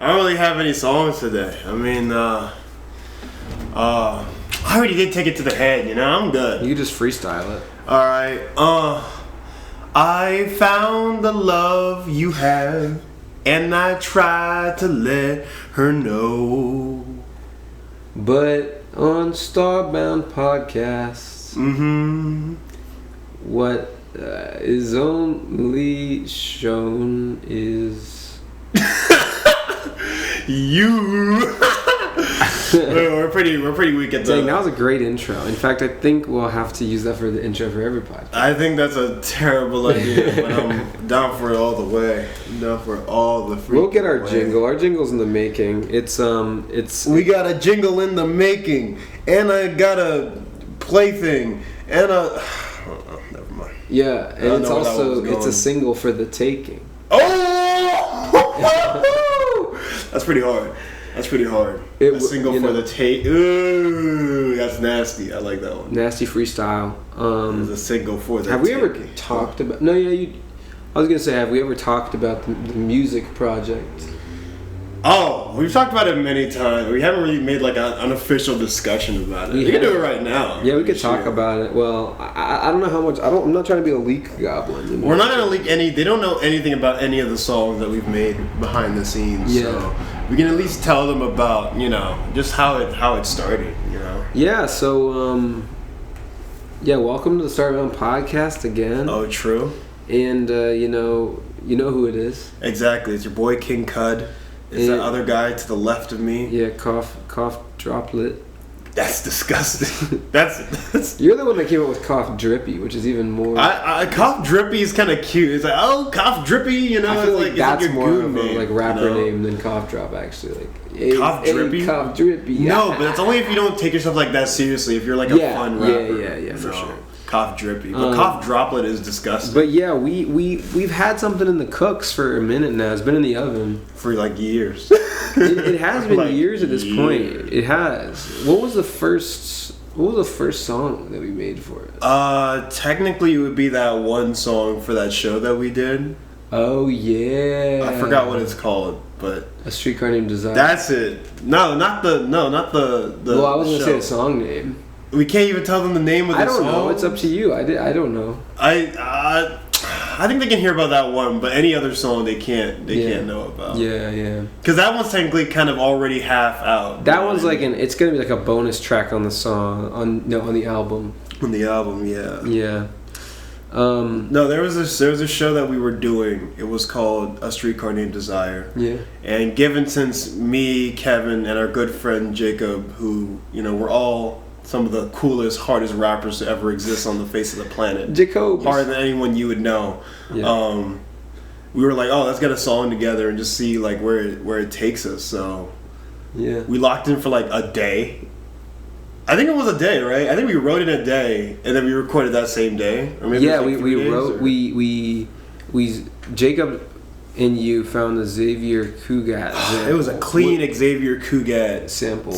I don't really have any songs today. I mean, I already did take it to the head, you know? I'm good. You just freestyle it. Alright, I found the love you have, and I tried to let her know. But on Starbound podcasts, what is only shown is you. we're pretty weak at that. Dang, that was a great intro. In fact, I think we'll have to use that for the intro for every podcast. I think that's a terrible idea, but I'm down for it all the way. I'm down for all the freaking We'll get our way. jingle. Our jingle's in the making. It's We got a jingle in the making, and I got a plaything, and a. Oh, never mind. Yeah, and it's also a single for the taking. Oh! That's pretty hard. That's pretty hard. A single for the take. Ooh, that's nasty. I like that one. Nasty freestyle. There's a single for the Have we ever talked about... No, yeah, I was going to say, have we ever talked about the music project? Oh, we've talked about it many times. We haven't really made like an unofficial discussion about it. We can do it right now. Yeah, we could talk about it. Well, I don't know how much... I'm not trying to be a leak goblin. We're not going to leak any... They don't know anything about any of the songs that we've made behind the scenes. Yeah. So we can at least tell them about, you know, just how it started, you know? Yeah, so... yeah, welcome to the Starbound podcast again. Oh, true. And, you know who it is. Exactly. It's your boy King Cud. It's that other guy to the left of me. Yeah, cough droplet. That's disgusting. That's You're the one that came up with cough drippy, which is even more. Cough drippy is kind of cute. It's like, oh, cough drippy, you know. I feel it's that's your more of a name, rapper name than cough drop, actually. Like, hey, cough drippy. Hey, cough drippy. Yeah. No, but it's only if you don't take yourself like that seriously. If you're like a fun rapper. Yeah, for sure. Cough drippy, but cough droplet is disgusting. But yeah, we've had something in the cooks for a minute now. It's been in the oven for like years. It has been like years at this point. It has. What was the first song that we made for it? Technically, it would be that one song for that show that we did. Oh yeah. I forgot what it's called, but A Streetcar Named Desire. That's it. No, not the. Well, I was gonna say the song name. We can't even tell them the name of the song. I don't know. It's up to you. I don't know. I think they can hear about that one, but any other song they can't know about. Yeah. Because that one's technically kind of already half out. That one's like it's gonna be like a bonus track on the song on the album. On the album, yeah. Yeah. No, there was a show that we were doing. It was called A Streetcar Named Desire. Yeah. And given since me, Kevin, and our good friend Jacob, who we're all some of the coolest, hardest rappers to ever exist on the face of the planet. Jacob. Harder than anyone you would know. Yeah. We were like, oh, let's get a song together and just see like where it takes us. So yeah, we locked in for like a day. I think it was a day, right? I think we wrote it a day and then we recorded that same day. Or maybe we wrote we Jacob and you found the Xavier Cugat. It was a clean Xavier Cugat sample.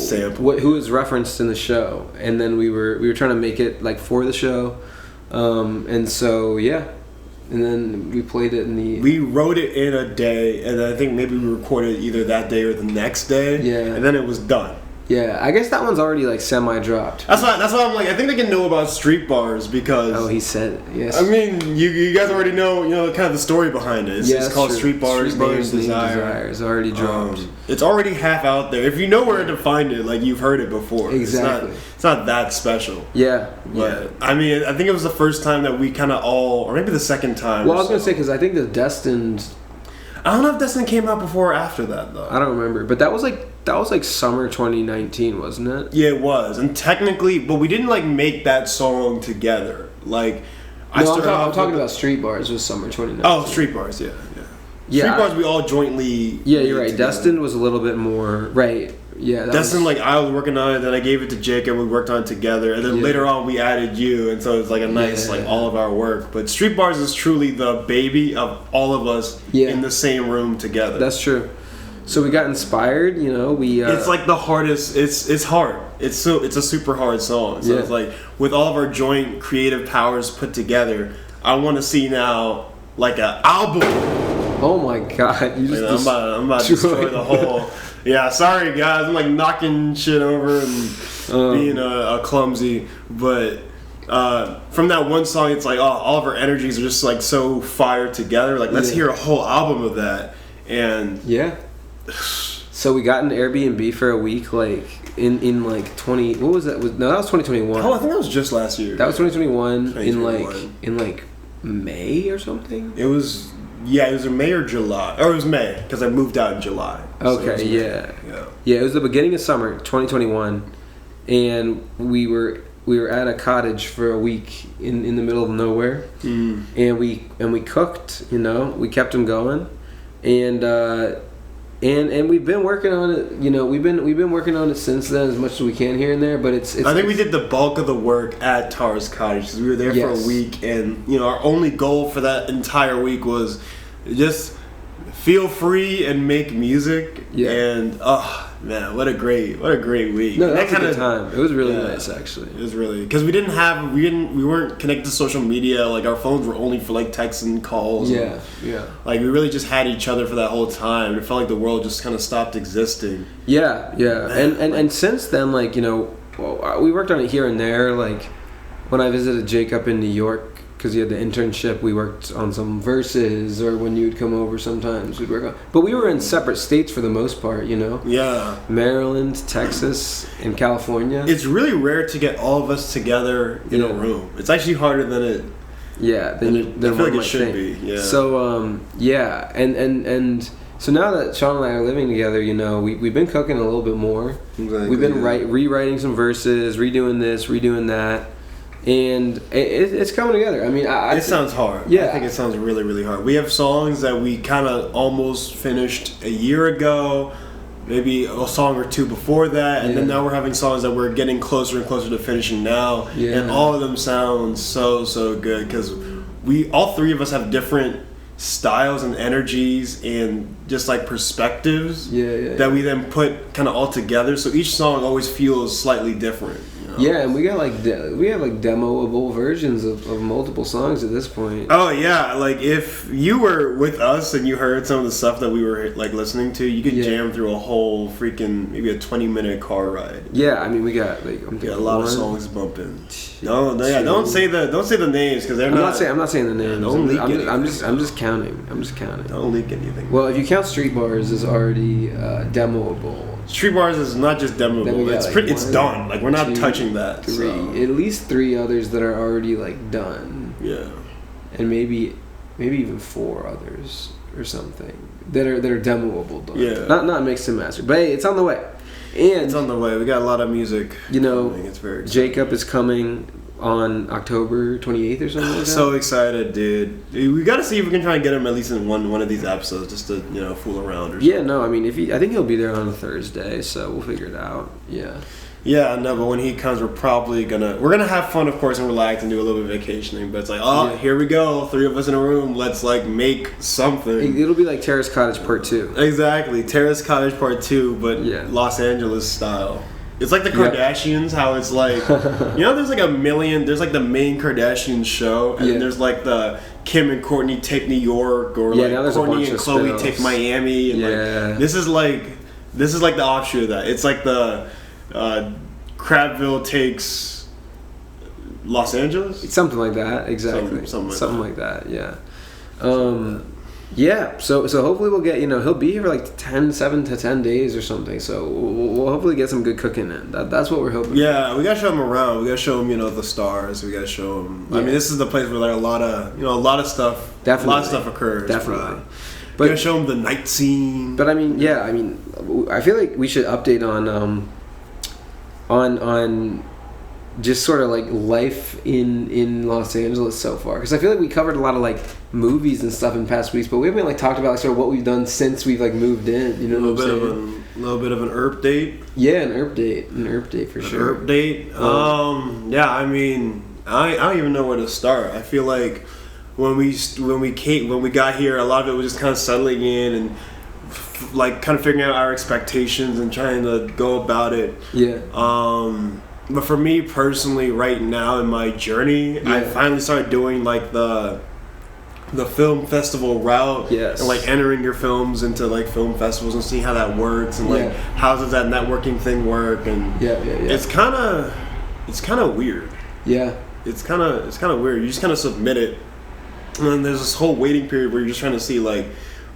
Who was referenced in the show, and then we were trying to make it like for the show, and so yeah, and then we played it We wrote it in a day, and I think maybe we recorded it either that day or the next day. Yeah, and then it was done. Yeah, I guess that one's already like semi-dropped. That's why I'm like, I think they can know about Street Bars because. Oh, he said it. Yes. I mean, you guys already know kind of the story behind it. It's called Street Bars Named Desire. It's already dropped. It's already half out there. If you know where to find it, like you've heard it before. Exactly. It's not that special. Yeah. But I mean, I think it was the first time that we kind of all, or maybe the second time. Well, I was gonna say because I think the Destined. I don't know if Destined came out before or after that though. I don't remember, but that was like summer 2019, wasn't it? Yeah, it was. And technically, but we didn't like make that song together. Like, I'm talking about Street Bars. It was summer 2019. Oh, Street Bars, yeah. Street Bars, we all jointly. Yeah, you're right. Together. Destined was a little bit more right. Yeah, Destined, like I was working on it, then I gave it to Jacob. We worked on it together, and then later on we added you, and so it's like a nice like all of our work. But Street Bars is truly the baby of all of us in the same room together. That's true. So we got inspired, we... it's like the hardest... It's hard. It's a super hard song. So it's like, with all of our joint creative powers put together, I want to see now, like, an album Oh my god! You just I'm about to destroy the whole. Yeah, sorry guys. I'm like knocking shit over and being clumsy, but from that one song, it's like all of our energies are just like so fired together. Like let's hear a whole album of that. And yeah. So we got an Airbnb for a week, like in like 20. What was that? No, that was 2021. Oh, I think that was just last year. That was 2021. In like May or something. It was in May or July, or it was May because I moved out in July. Okay, so yeah. It was the beginning of summer 2021, and we were at a cottage for a week in the middle of nowhere, and we cooked. We kept them going, and we've been working on it. We've been working on it since then as much as we can here and there. But it's I think we did the bulk of the work at Tara's cottage because we were there for a week, and our only goal for that entire week was just feel free and make music. Yeah. And man, what a great week. No, that was a good time. It was really nice, actually. It was really because we weren't connected to social media. Like our phones were only for like texts and calls. Yeah. Like we really just had each other for that whole time. It felt like the world just kind of stopped existing. Yeah. Man, and since then, like we worked on it here and there. Like when I visited Jake up in New York. Because he had the internship, we worked on some verses, or when you'd come over sometimes, we'd work on. But we were in separate states for the most part, Yeah. Maryland, Texas, and California. It's really rare to get all of us together in a room. It's actually harder than it. Yeah, than I feel like it should be. Yeah. So and so now that Sean and I are living together, we've been cooking a little bit more. Exactly, we've been rewriting some verses, redoing this, redoing that. And it's coming together. I mean, it sounds hard. Yeah, I think it sounds really, really hard. We have songs that we kind of almost finished a year ago, maybe a song or two before that, and then now we're having songs that we're getting closer and closer to finishing now. Yeah. And all of them sound so good because all three of us have different styles and energies and just like perspectives that we then put kind of all together. So each song always feels slightly different. Yeah, and we got we have demoable versions of multiple songs at this point. Oh yeah, like if you were with us and you heard some of the stuff that we were like listening to, you could jam through a whole freaking maybe a 20-minute car ride. Yeah, I mean we got a lot of songs bumping. Don't say the names because they're I'm not saying the names. Don't leak anything. I'm just counting. Don't leak anything. Well, if you count Street Bars as already demoable. Street Bars is not just demoable. It's done. Like we're not touching that. At least 3 others that are already like done. Yeah. And maybe even 4 others or something that are demoable. Done. Yeah. Not mixed and mastered, but hey, it's on the way. And it's on the way. We got a lot of music. It's very exciting. Jacob is coming on October 28th or something like that. So excited, dude. We got to see if we can try and get him at least in one of these episodes just to, fool around or something. Yeah, no, I mean, I think he'll be there on a Thursday, so we'll figure it out. Yeah. Yeah, no, but when he comes, we're gonna have fun, of course, and relax and do a little bit of vacationing. But it's like, here we go, 3 of us in a room. Let's like make something. It'll be like Terrace Cottage Part 2. Exactly, Terrace Cottage Part 2, but Los Angeles style. It's like the Kardashians, how it's like, there's like there's like the main Kardashians show, and then there's like the Kim and Courtney take New York, or like Courtney and Chloe take Miami, and like this is like the offshoot of that. It's like the Crabville takes Los Angeles? It's something like that, exactly. Something like that, yeah. Yeah, so hopefully we'll get, he'll be here for like 7 to 10 days or something, so we'll hopefully get some good cooking in. That's what we're hoping. Yeah, we gotta show him around. We gotta show him, the stars. We gotta show him. Yeah. I mean, this is the place where like a lot of stuff. Definitely. A lot of stuff occurs. Definitely. But we gotta show him the night scene. But I mean, I feel like we should update on just sort of like life in Los Angeles so far, because I feel like we covered a lot of like movies and stuff in past weeks, but we haven't like talked about like sort of what we've done since we've like moved in. A little bit of an ERP date. Yeah, an ERP date for sure. ERP date. Yeah, I mean, I don't even know where to start. I feel like when we got here, a lot of it was just kind of settling in and like kind of figuring out our expectations and trying to go about it. Yeah. But for me personally, right now in my journey, I finally started doing like the the film festival route. Yes. And like entering your films into like film festivals and seeing how that works and like how does that networking thing work and it's kind of weird. Yeah. It's kind of weird. You just kind of submit it, and then there's this whole waiting period where you're just trying to see like,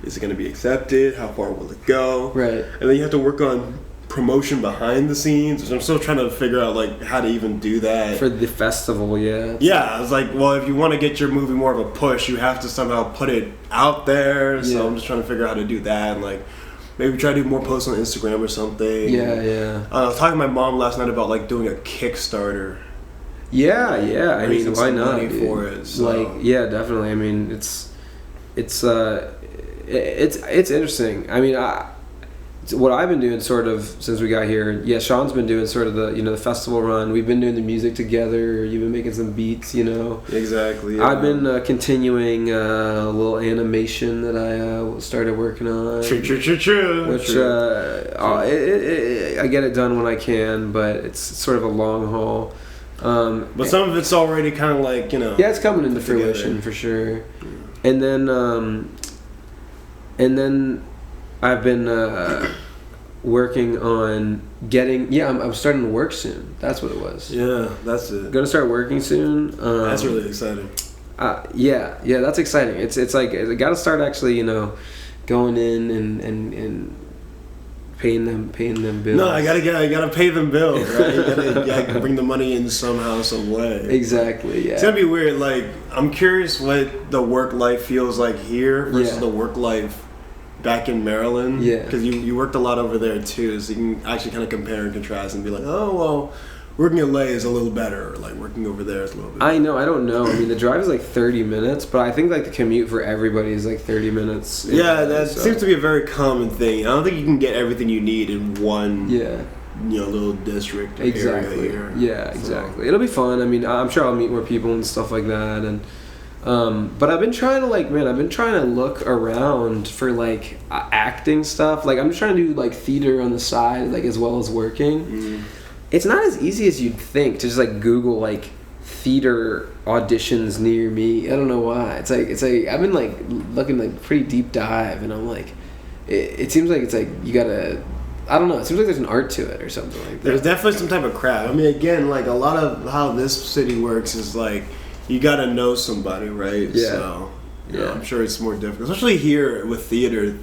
is it going to be accepted? How far will it go? Right. And then you have to work on promotion behind the scenes, which I'm still trying to figure out like how to even do that for the festival. Yeah, it's like, well, if you want to get your movie more of a push, you have to somehow put it out there. So I'm just trying to figure out how to do that, and like maybe try to do more posts on Instagram or something. I was talking to my mom last night about like doing a Kickstarter. I mean, why not? Money for it, so. Like, yeah, definitely. I mean, it's interesting. I mean, what I've been doing sort of since we got here. Yeah, Sean's been doing sort of the festival run. We've been doing the music together. You've been making some beats, Exactly. Yeah. I've been continuing a little animation that I started working on. True. Which I get it done when I can, but it's sort of a long haul. But some of it's already kind of like Yeah, it's coming into fruition for sure. And then I've been working on getting. Yeah, I'm starting to work soon. That's what it was. Yeah, that's it. Gonna start working soon. That's really exciting. Yeah, that's exciting. It's like I gotta start actually, going in and paying them bills. No, I gotta pay them bills, right? You gotta bring the money in somehow, some way. Exactly. Yeah. It's gonna be weird. Like, I'm curious what the work life feels like here versus the work life back in Maryland. Yeah. Because you worked a lot over there too, so you can actually kind of compare and contrast and be like, oh well, working in LA is a little better, or like working over there is a little bit better. I know, I don't know. I mean, the drive is like 30 minutes, but I think like the commute for everybody is like 30 minutes. Yeah, that seems to be a very common thing. I don't think you can get everything you need in one little district area here. Yeah, exactly. It'll be fun. I mean, I'm sure I'll meet more people and stuff like that. And but I've been trying to look around for like acting stuff. Like I'm just trying to do like theater on the side, like as well as working. Mm. It's not as easy as you'd think to just like Google like theater auditions near me. I don't know why. It's like I've been like looking like pretty deep dive, and I'm like, it seems like it's like you gotta. I don't know. It seems like there's an art to it or something like that. There's definitely some type of craft. I mean, again, like a lot of how this city works is like you gotta know somebody, right? Yeah. So I'm sure it's more difficult, especially here with theater.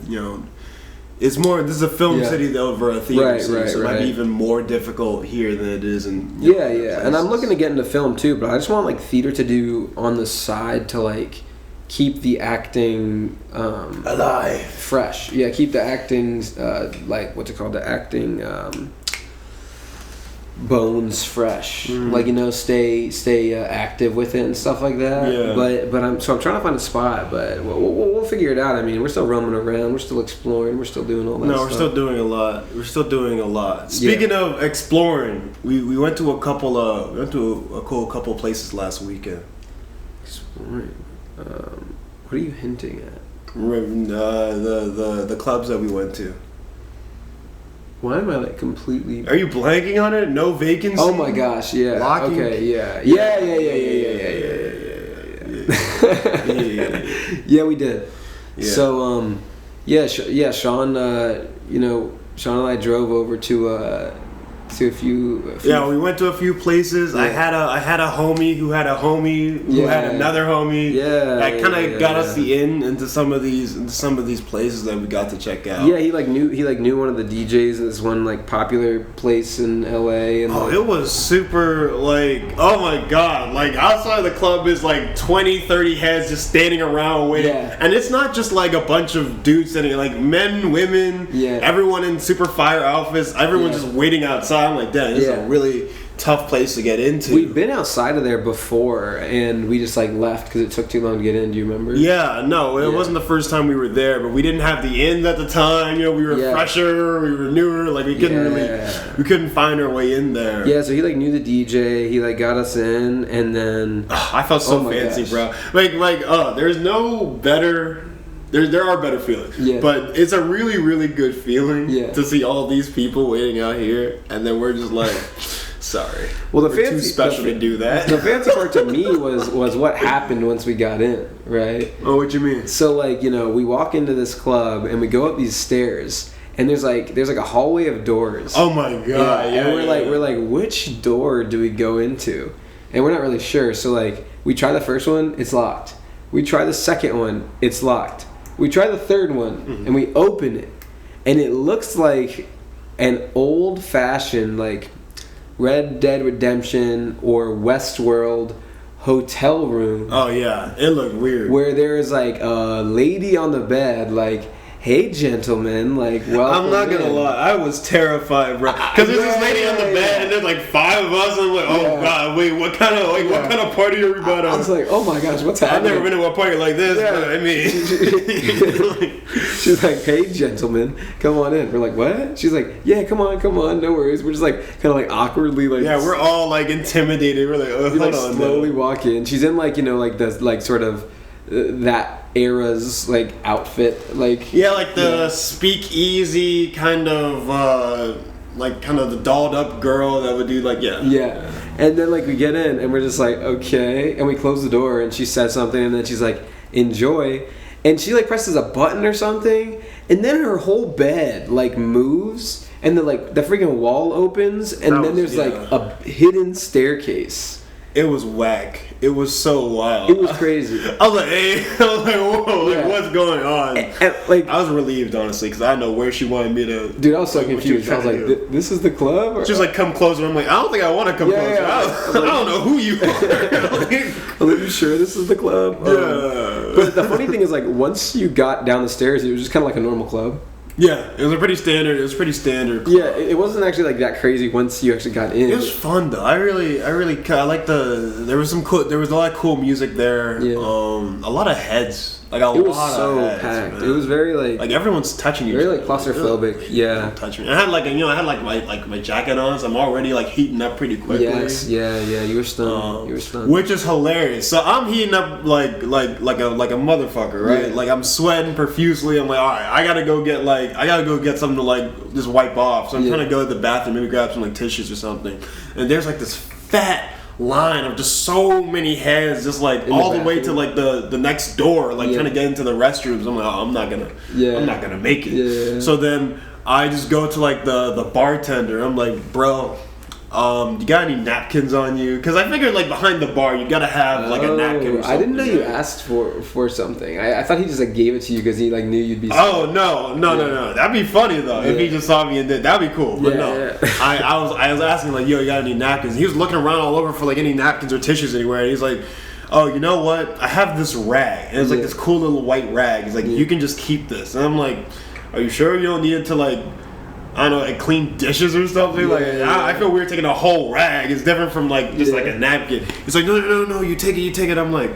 It's more. This is a film city over a theater city, so it might be even more difficult here than it is in. Places. And I'm looking to get into film too, but I just want like theater to do on the side to like keep the acting alive, fresh. Yeah, keep the acting like what's it called? The acting bones fresh. Like stay active with it and stuff like that. Yeah. But I'm trying to find a spot, but we'll figure it out. I mean, we're still roaming around, we're still exploring, we're still doing all that. No, we're still doing a lot. Speaking of exploring, we went to a cool couple places last weekend. Exploring. What are you hinting at? The clubs that we went to. Why am I like completely? Are you blanking on it? No vacancy. Oh my gosh! Yeah. Locking? Okay. Yeah. Yeah, we did. Yeah. So Sean. Sean and I drove over to a few. Yeah, we went to a few places. Yeah. I had a homie who had a homie who had another homie. Yeah, that kind of got us the into some of these places that we got to check out. Yeah, he knew one of the DJs in this one like popular place in LA. And it was super like, oh my god, like outside the club is like 20-30 heads just standing around waiting. Yeah. And it's not just like a bunch of dudes sitting, like men, women, everyone in super fire outfits, everyone just waiting outside. I'm like, damn, this is a really tough place to get into. We've been outside of there before, and we just like left because it took too long to get in. Do you remember? Yeah, no, it wasn't the first time we were there, but we didn't have the ins at the time. We were fresher, we were newer, like we couldn't find our way in there. Yeah, so he like knew the DJ, he like got us in, and then I felt so fancy, bro. There's no better. There are better feelings, but it's a really, really good feeling to see all these people waiting out here, and then we're just like Sorry. Well, We're too special to do that. The fancy part to me was what happened once we got in, right? Oh, what you mean? So like, you know, we walk into this club and we go up these stairs, and there's like a hallway of doors. Oh my god! Yeah, and we're like, which door do we go into? And we're not really sure. So like, we try the first one, it's locked. We try the second one, it's locked. We try the third one, and we open it, and it looks like an old-fashioned like Red Dead Redemption or Westworld hotel room. Oh yeah, it looked weird. Where there is like a lady on the bed, like, "Hey, gentlemen, like, welcome." I'm not gonna lie, I was terrified, bro. Because there's this lady on the bed, and there's like 5 of us, and I'm like, oh god, wait, what kind of party are we about? I was like, oh my gosh, what's happening? I've never been to a party like this, but I mean, she's like, "Hey, gentlemen, come on in." We're like, "What?" She's like, "Yeah, come on, no worries." We're just like kind of like awkwardly like, yeah, we're all like intimidated. We're like, oh, hold on, slowly walk in. She's in like, you know, like the like sort of that era's like outfit, like, yeah, like the speakeasy kind of the dolled up girl that would do like, yeah. And then like we get in and we're just like, okay, and we close the door and she says something and then she's like, "Enjoy," and she like presses a button or something, and then her whole bed like moves and the freaking wall opens, and then there's like a hidden staircase. It was whack. It was so wild. It was crazy. I was like, hey, whoa, like, what's going on? And, like, I was relieved, honestly, because I know where she wanted me to. Dude, I was so confused. I was like, this is the club? Or? She was like, come closer. I'm like, I don't think I want to come closer. Yeah. I don't know who you are. Are you sure this is the club? Yeah. But the funny thing is, like, once you got down the stairs, it was just kind of like a normal club. Yeah, it was pretty standard. Yeah, it wasn't actually like that crazy once you actually got in. It was fun though. I like there was a lot of cool music there. Yeah. A lot of heads. Like a lot It was of so heads, packed. man. It was very like everyone's touching you. very like claustrophobic. Yeah. Touching. I had my jacket on, so I'm already like heating up pretty quickly. Yes. Yeah. You were stunned. Which is hilarious. So I'm heating up like a motherfucker, right? Yeah. Like I'm sweating profusely. I'm like, all right, I gotta go get something to like just wipe off. So I'm trying to go to the bathroom, maybe grab some like tissues or something. And there's like this fat line of just so many heads, just like all the way to like the next door, like trying to get into the restrooms. I'm like, oh, I'm not gonna make it. Yeah. So then I just go to like the bartender. I'm like, bro, you got any napkins on you? Because I figured like behind the bar you gotta have like a napkin or something. I didn't know you asked for something. I thought he just like gave it to you because he like knew you'd be Oh no. That'd be funny though if he just saw me and did. That'd be cool. But I was asking like, yo, you got any napkins? He was looking around all over for like any napkins or tissues anywhere, and he's like, oh, you know what? I have this rag, and it's like this cool little white rag. He's like, you can just keep this. And I'm like, are you sure you don't need it to like, I don't know, like clean dishes or something? I feel weird taking a whole rag. It's different from like just like a napkin. He's like, no, you take it. I'm like,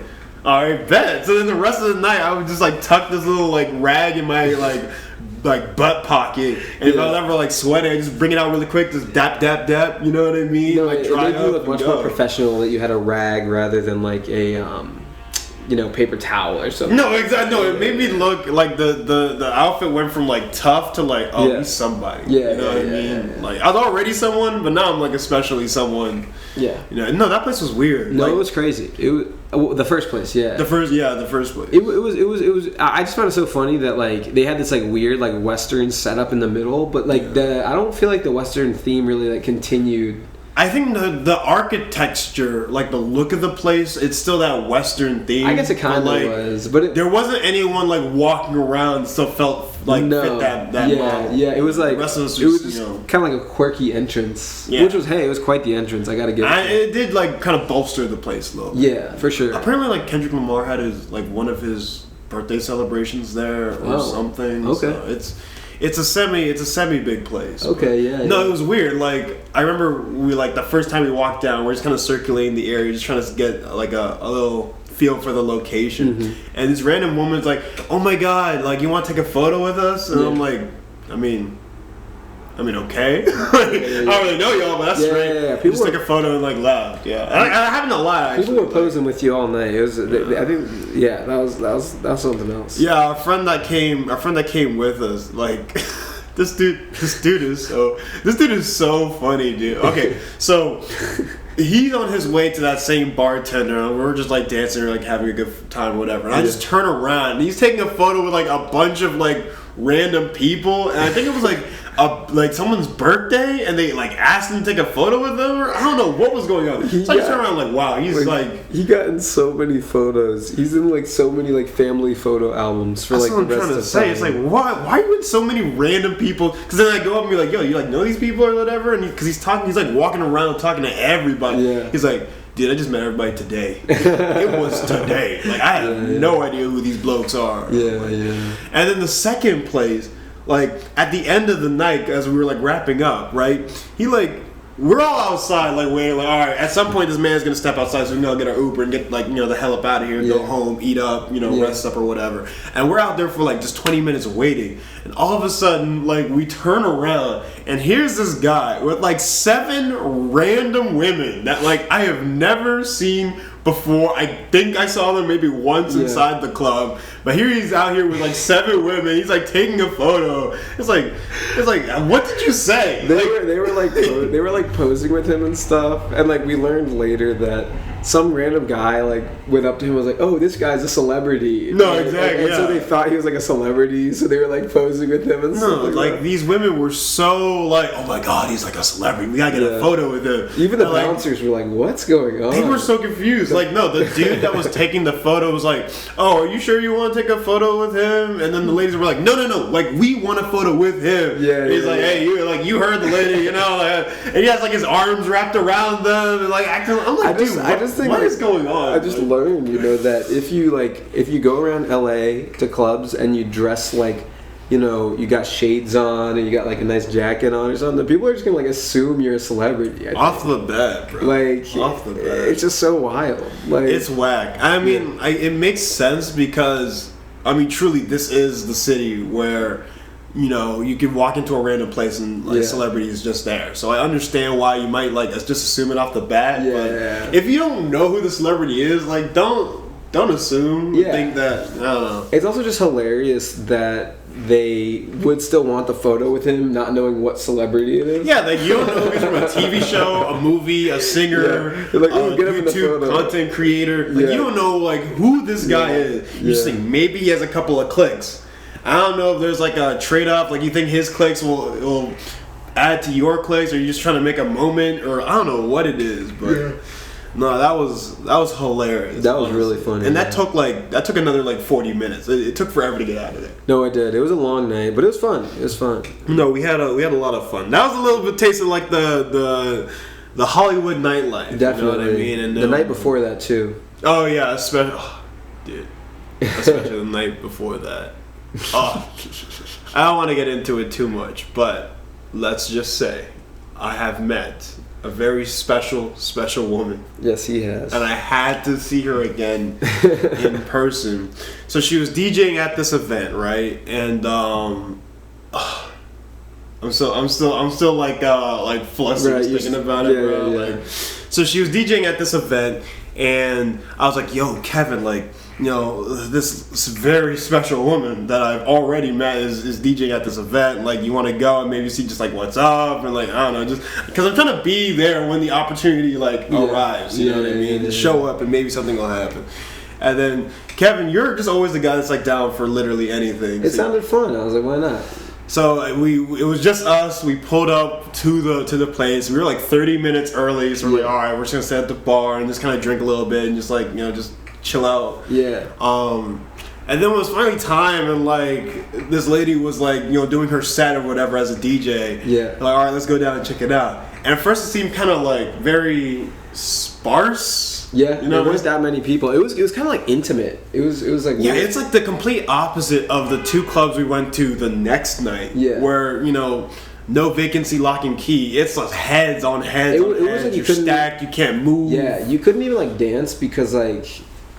all right, bet. So then the rest of the night, I would just like tuck this little like rag in my like butt pocket, and if I was ever like sweating, I just bring it out really quick, just dap. You know what I mean? No, like it dry made you look much more professional that you had a rag rather than like a paper towel or something. No, exactly. No, it made me look like the outfit went from like tough to like, oh, he's somebody. Yeah, you know what I mean? Yeah. Like I was already someone, but now I'm like especially someone. Yeah. No, that place was weird. No, like, it was crazy. It was the first place. Yeah. The first place. It was. I just found it so funny that like they had this like weird like Western setup in the middle, but like I don't feel like the Western theme really like continued. I think the architecture, like the look of the place, it's still that Western theme. I guess it kind of like, was, but there wasn't anyone like walking around still felt like fit that model. Yeah, it was like the rest of us it was just kind of like a quirky entrance, which was it was quite the entrance. I gotta give it. It did like kind of bolster the place a little bit. Yeah, for sure. Apparently, like Kendrick Lamar had one of his birthday celebrations there or something. Okay, so it's a semi big place. Okay, yeah. No, it was weird. Like I remember we like the first time we walked down, we're just kind of circulating the area, just trying to get like a little feel for the location. And this random woman's like, "Oh my god, like you want to take a photo with us?" And I'm like, I mean, okay. I don't really know y'all, but that's strange. Yeah. People just took a photo and like left. Yeah, I haven't a lot. People were posing with you all night. It was, I think, that was something else. Yeah, our friend that came with us, like, This dude is so funny, dude. Okay, so he's on his way to that same bartender, and we're just like dancing or like having a good time or whatever. And I just turn around, and he's taking a photo with like a bunch of like random people, and I think it was like someone's birthday, and they like asked him to take a photo with them, or I don't know what was going on. So I just turn around like, wow, he's like he got in so many photos. He's in like so many like family photo albums for like the rest of the time. That's what I'm trying to say. It's like, why are you in so many random people? Because then I go up and be like, yo, you like know these people or whatever? And because he's like walking around talking to everybody. Yeah. He's like, dude, I just met everybody today. It was today. Like I have no idea who these blokes are. Yeah. And then the second place, like at the end of the night, as we were like wrapping up, right? He like, we're all outside, like waiting, like, all right, at some point this man's gonna step outside, so we can go get our Uber and get like, the hell up out of here and go home, eat up, rest up or whatever. And we're out there for like just 20 minutes waiting, and all of a sudden, like, we turn around and here's this guy with like 7 random women that like I have never seen before. I think I saw them maybe once inside the club, but here he's out here with like 7 women. He's like taking a photo. It's like, what did you say? They were like posing with him and stuff, and like we learned later that some random guy like went up to him and was like, "Oh, this guy's a celebrity." No, exactly. And so they thought he was like a celebrity, so they were like posing with him and stuff. Like these women were so like, "Oh my god, he's like a celebrity. We gotta get a photo with him." Even the bouncers were like, "What's going on?" They were so confused. Like, no, the dude that was taking the photo was like, "Oh, are you sure you want to take a photo with him?" And then the ladies were like, "No, like we want a photo with him." He's like, "Hey, you heard the lady, and he has like his arms wrapped around them and like acting. I'm like, I just think what is going on? I just learned, that if you go around LA to clubs and you dress like, you got shades on and you got like a nice jacket on or something, people are just gonna like assume you're a celebrity. Off the bat, bro. Off the bat. It's just so wild. Like, it's whack. I mean, it makes sense because truly, this is the city where you can walk into a random place and like celebrity is just there. So I understand why you might like just assume it off the bat. But if you don't know who the celebrity is, like don't assume. Think that. I don't know. It's also just hilarious that they would still want the photo with him, not knowing what celebrity it is. Yeah, like you don't know if he's from a TV show, a movie, a singer, like, a YouTube content creator. Like you don't know like who this guy is. You just think maybe he has a couple of clicks. I don't know if there's like a trade-off, like you think his clicks will add to your clicks, or you're just trying to make a moment, or I don't know what it is, but no, that was hilarious. That was really funny. And that took another like 40 minutes. It took forever to get out of there. No, it did. It was a long night, but it was fun. It was fun. No, we had a lot of fun. That was a little bit taste of like the Hollywood nightlife. Definitely. You know what I mean? And the night before that too. Oh yeah, especially the night before that. Oh, I don't want to get into it too much, but let's just say I have met a very special woman. Yes, he has. And I had to see her again in person. So she was DJing at this event, right? And I'm still like flustered thinking about it, bro. Yeah. Like, so she was DJing at this event, and I was like, "Yo, Kevin, like, this very special woman that I've already met is DJing at this event. Like, you want to go and maybe see just like what's up and like I don't know, just because I'm trying to be there when the opportunity like arrives. You know what I mean? To show up and maybe something will happen." And then Kevin, you're just always the guy that's like down for literally anything. It sounded fun. I was like, why not? So it was just us. We pulled up to the place. We were like 30 minutes early, so we're like, all right, we're just gonna sit at the bar and just kind of drink a little bit and just like just chill out. Yeah. And then it was finally time, and like this lady was like doing her set or whatever as a DJ. Yeah. Like, all right, let's go down and check it out. And at first it seemed kind of like very sparse. Yeah, there wasn't that many people. It was kind of like intimate. It was like it's like the complete opposite of the 2 clubs we went to the next night. Yeah, where no vacancy, lock and key. It's like heads on heads. It was like you're stacked. You can't move. Yeah, you couldn't even like dance because like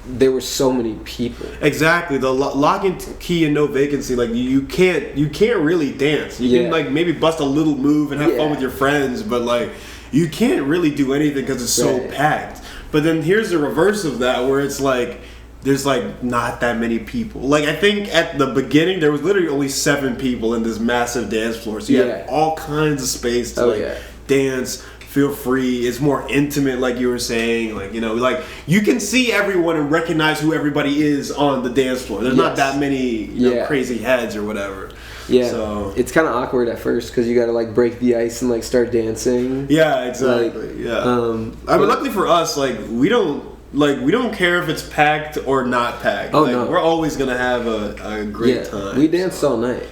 there were so many people. Exactly. The lock and key and no vacancy. Like you can't really dance. You can like maybe bust a little move and have fun with your friends, but like you can't really do anything because it's so packed. But then here's the reverse of that, where it's like there's like not that many people. Like I think at the beginning there was literally only 7 people in this massive dance floor, so you have all kinds of space to dance. Feel free. It's more intimate, like you were saying. Like, you know, like you can see everyone and recognize who everybody is on the dance floor. There's not that many crazy heads or whatever. Yeah, so it's kind of awkward at first because you got to like break the ice and like start dancing. Yeah, exactly. Like, I mean, luckily for us, like we don't care if it's packed or not packed. Oh, like, no, we're always gonna have a great time. We danced all night.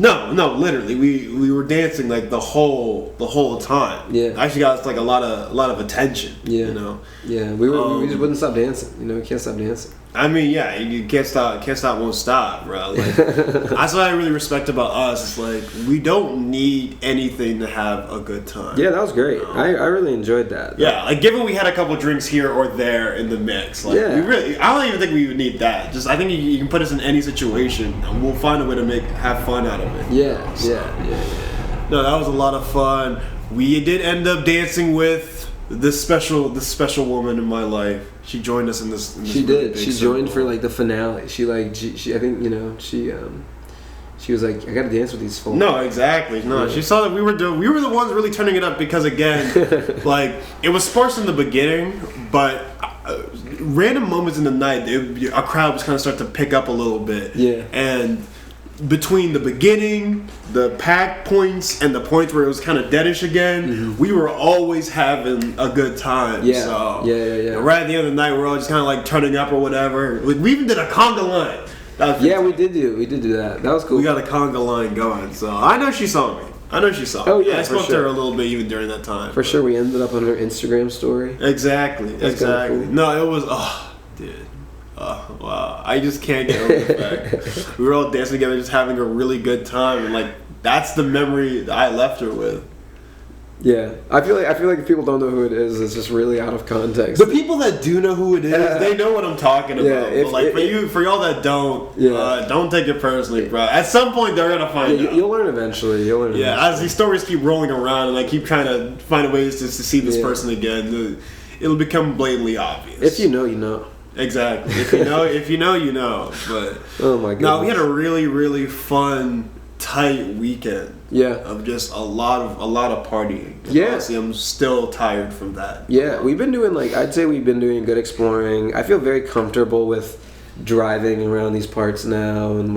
No, literally, we were dancing like the whole time. Yeah, actually got us like a lot of attention. Yeah, you know. Yeah, we just wouldn't stop dancing. You know, we can't stop dancing. I mean, yeah, you can't stop, won't stop, bro. Like, that's what I really respect about us. It's like we don't need anything to have a good time. Yeah, that was great. I really enjoyed that. Yeah, like given we had a couple drinks here or there in the mix, like I don't even think we would need that. Just I think you can put us in any situation and we'll find a way to have fun out of it. Yeah. No, that was a lot of fun. We did end up dancing with this special woman in my life. She joined us in this. She did. She joined for like the finale. She I think, you know, she was like, I gotta dance with these folks. No, exactly. No, yeah. She saw that we were the ones really turning it up because again, like it was sparse in the beginning, but random moments in the night, a crowd was kind of starting to pick up a little bit. Yeah, and between the beginning, the packed points, and the points where it was kind of deadish again, we were always having a good time. Yeah. So, yeah. Right at the end of the night, we're all just kind of like turning up or whatever. We even did a conga line. Yeah, we did do that. That was cool. We got a conga line going. So I know she saw me. Oh yeah, I spoke to her a little bit even during that time. For sure, we ended up on her Instagram story. Exactly. Cool. No, it was dude. Wow, I just can't get over the fact we were all dancing together, just having a really good time, and like that's the memory that I left her with. Yeah, I feel like if people don't know who it is, it's just really out of context. The people that do know who it is, they know what I'm talking about. But like for y'all that don't, don't take it personally, bro. At some point, they're gonna find out. You'll learn eventually. As these stories keep rolling around, and I keep trying to find ways to see this person again, it'll become blatantly obvious. If you know, you know. Exactly. If you know, you know. But oh my god. No, we had a really, really fun, tight weekend. Yeah. Of just a lot of partying. And honestly, I'm still tired from that. Yeah, we've been doing I'd say we've been doing good exploring. I feel very comfortable with driving around these parts now, and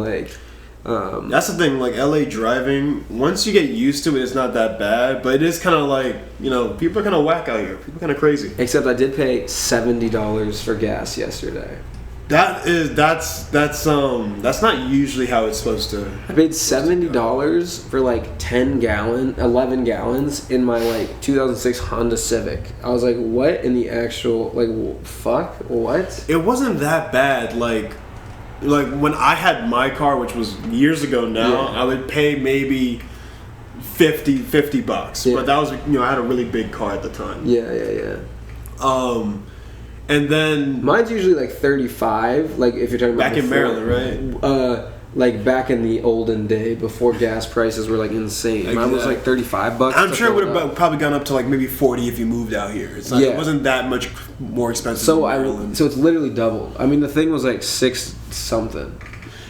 that's the thing, like LA driving, once you get used to it, it's not that bad, but it is kind of like, you know, people are kind of whack out here. People are kind of crazy. Except I did pay $70 for gas yesterday. That's not usually how it's supposed to. I paid $70 for 11 gallons in my 2006 Honda Civic. I was like, what in the actual fuck? What? It wasn't that bad. Like when I had my car, which was years ago now, I would pay maybe $50 bucks. But that was, I had a really big car at the time. Yeah. And then mine's usually 35. If you're talking about back in Maryland, right? Back in the olden day before gas prices were insane. Exactly. Mine was $35. I'm sure it would have probably gone up to maybe 40 if you moved out here. It's it wasn't that much more expensive. So it's literally doubled. I mean, the thing was 6 something.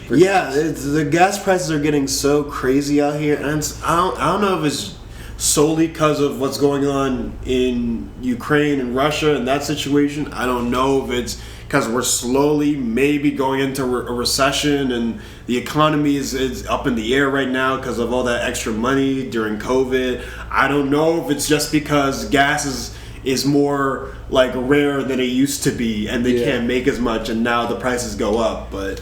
Yeah, the gas prices are getting so crazy out here, and I don't know if it's solely because of what's going on in Ukraine and Russia and that situation. I don't know if it's because we're slowly maybe going into a recession and the economy is up in the air right now because of all that extra money during COVID. I don't know if it's just because gas is more rare than it used to be and they can't make as much and now the prices go up, but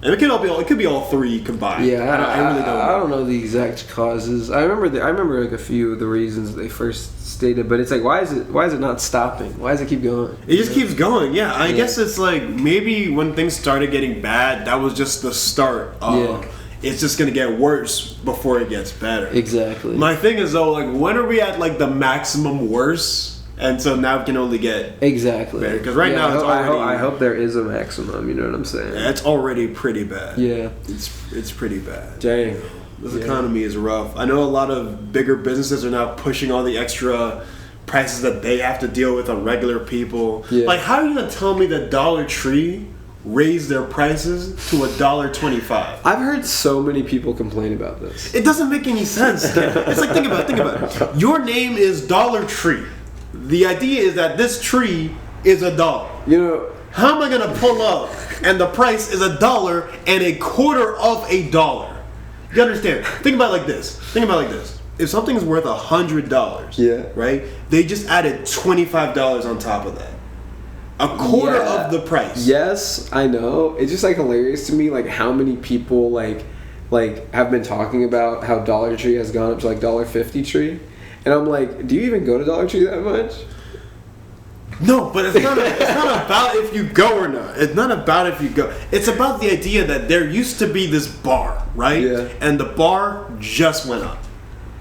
and it could be all three combined. Yeah, I really don't know. I don't know the exact causes. I remember a few of the reasons they first stated, but it's why is it not stopping? Why does it keep going? It just keeps going. Yeah, I guess it's maybe when things started getting bad, that was just the start of it's just gonna get worse before it gets better. Exactly. My thing is though, when are we at the maximum worse? And so now it can only get exactly better. Because now it's already. I hope there is a maximum. You know what I'm saying? Yeah, it's already pretty bad. Yeah, it's pretty bad. Dang, this economy is rough. I know a lot of bigger businesses are now pushing all the extra prices that they have to deal with on regular people. Yeah. Like, how are you gonna tell me that Dollar Tree raised their prices to $1.25? I've heard so many people complain about this. It doesn't make any sense. It's like, think about it. Your name is Dollar Tree. The idea is that this tree is $1. You know, how am I gonna pull up and the price is $1.25? You understand? Think about it like this. If something's worth $100, yeah, right? They just added $25 on top of that. A quarter of the price. Yes, I know. It's just like hilarious to me, like how many people like have been talking about how Dollar Tree has gone up to like $1.50 tree, and I'm like, do you even go to Dollar Tree that much? No, but it's not about if you go or not. It's not about if you go. It's about the idea that there used to be this bar, right? Yeah. And the bar just went up.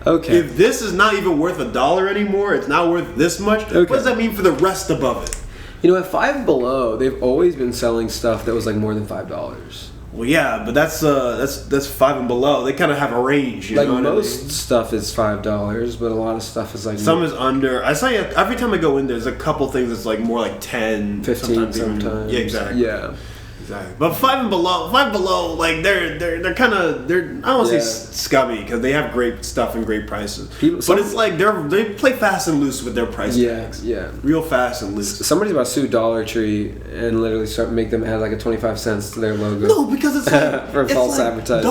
Okay. If this is not even worth $1 anymore, it's not worth this much. Okay. What does that mean for the rest above it? You know, at Five Below, they've always been selling stuff that was like more than $5. Well, yeah, but that's Five and Below. They kind of have a range. You like know what most I mean? Stuff is $5, but a lot of stuff is like some is under. I say every time I go in, there's a couple things that's like more like 10, 15 sometimes. Yeah, exactly. Yeah. Exactly. But Five Below, like they're kind of I don't want to say scummy because they have great stuff and great prices. But it's like they play fast and loose with their price tags. Yeah. Real fast and loose. Somebody's about to sue Dollar Tree and literally make them add like a 25 cents to their logo. No, because it's like for false advertising.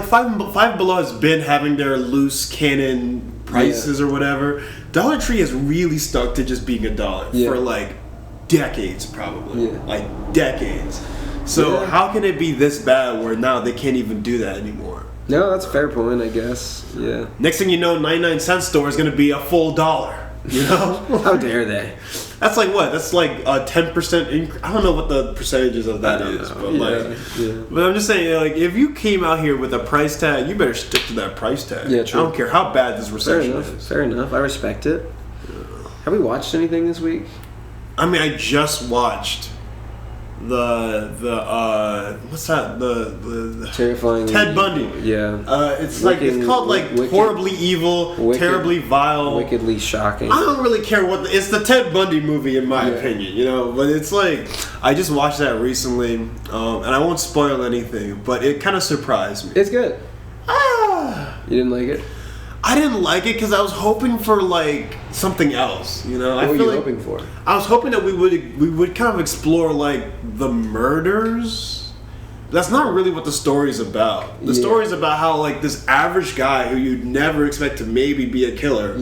Five Below has been having their loose cannon prices or whatever. Dollar Tree has really stuck to just being $1 for like decades, probably. Yeah. Like decades. So how can it be this bad where now they can't even do that anymore? No, that's a fair point, I guess. Yeah. Next thing you know, 99-cent store is going to be a full $1. You know? How dare they? That's like what? That's like a 10% increase. I don't know what the percentages of that is, but but I'm just saying, like, if you came out here with a price tag, you better stick to that price tag. Yeah, true. I don't care how bad this recession is. Fair enough. I respect it. Have we watched anything this week? I mean, I just watched what's that? The terrifying Ted Bundy. Yeah. It's called horribly evil, terribly vile, wickedly shocking. I don't really care it's the Ted Bundy movie in my opinion, you know. But it's like I just watched that recently, and I won't spoil anything, but it kind of surprised me. It's good. You didn't like it? I didn't like it because I was hoping for like something else, you know. What were you hoping for? I was hoping that we would kind of explore like the murders. That's not really what the story's about. The story's about how like this average guy who you'd never expect to maybe be a killer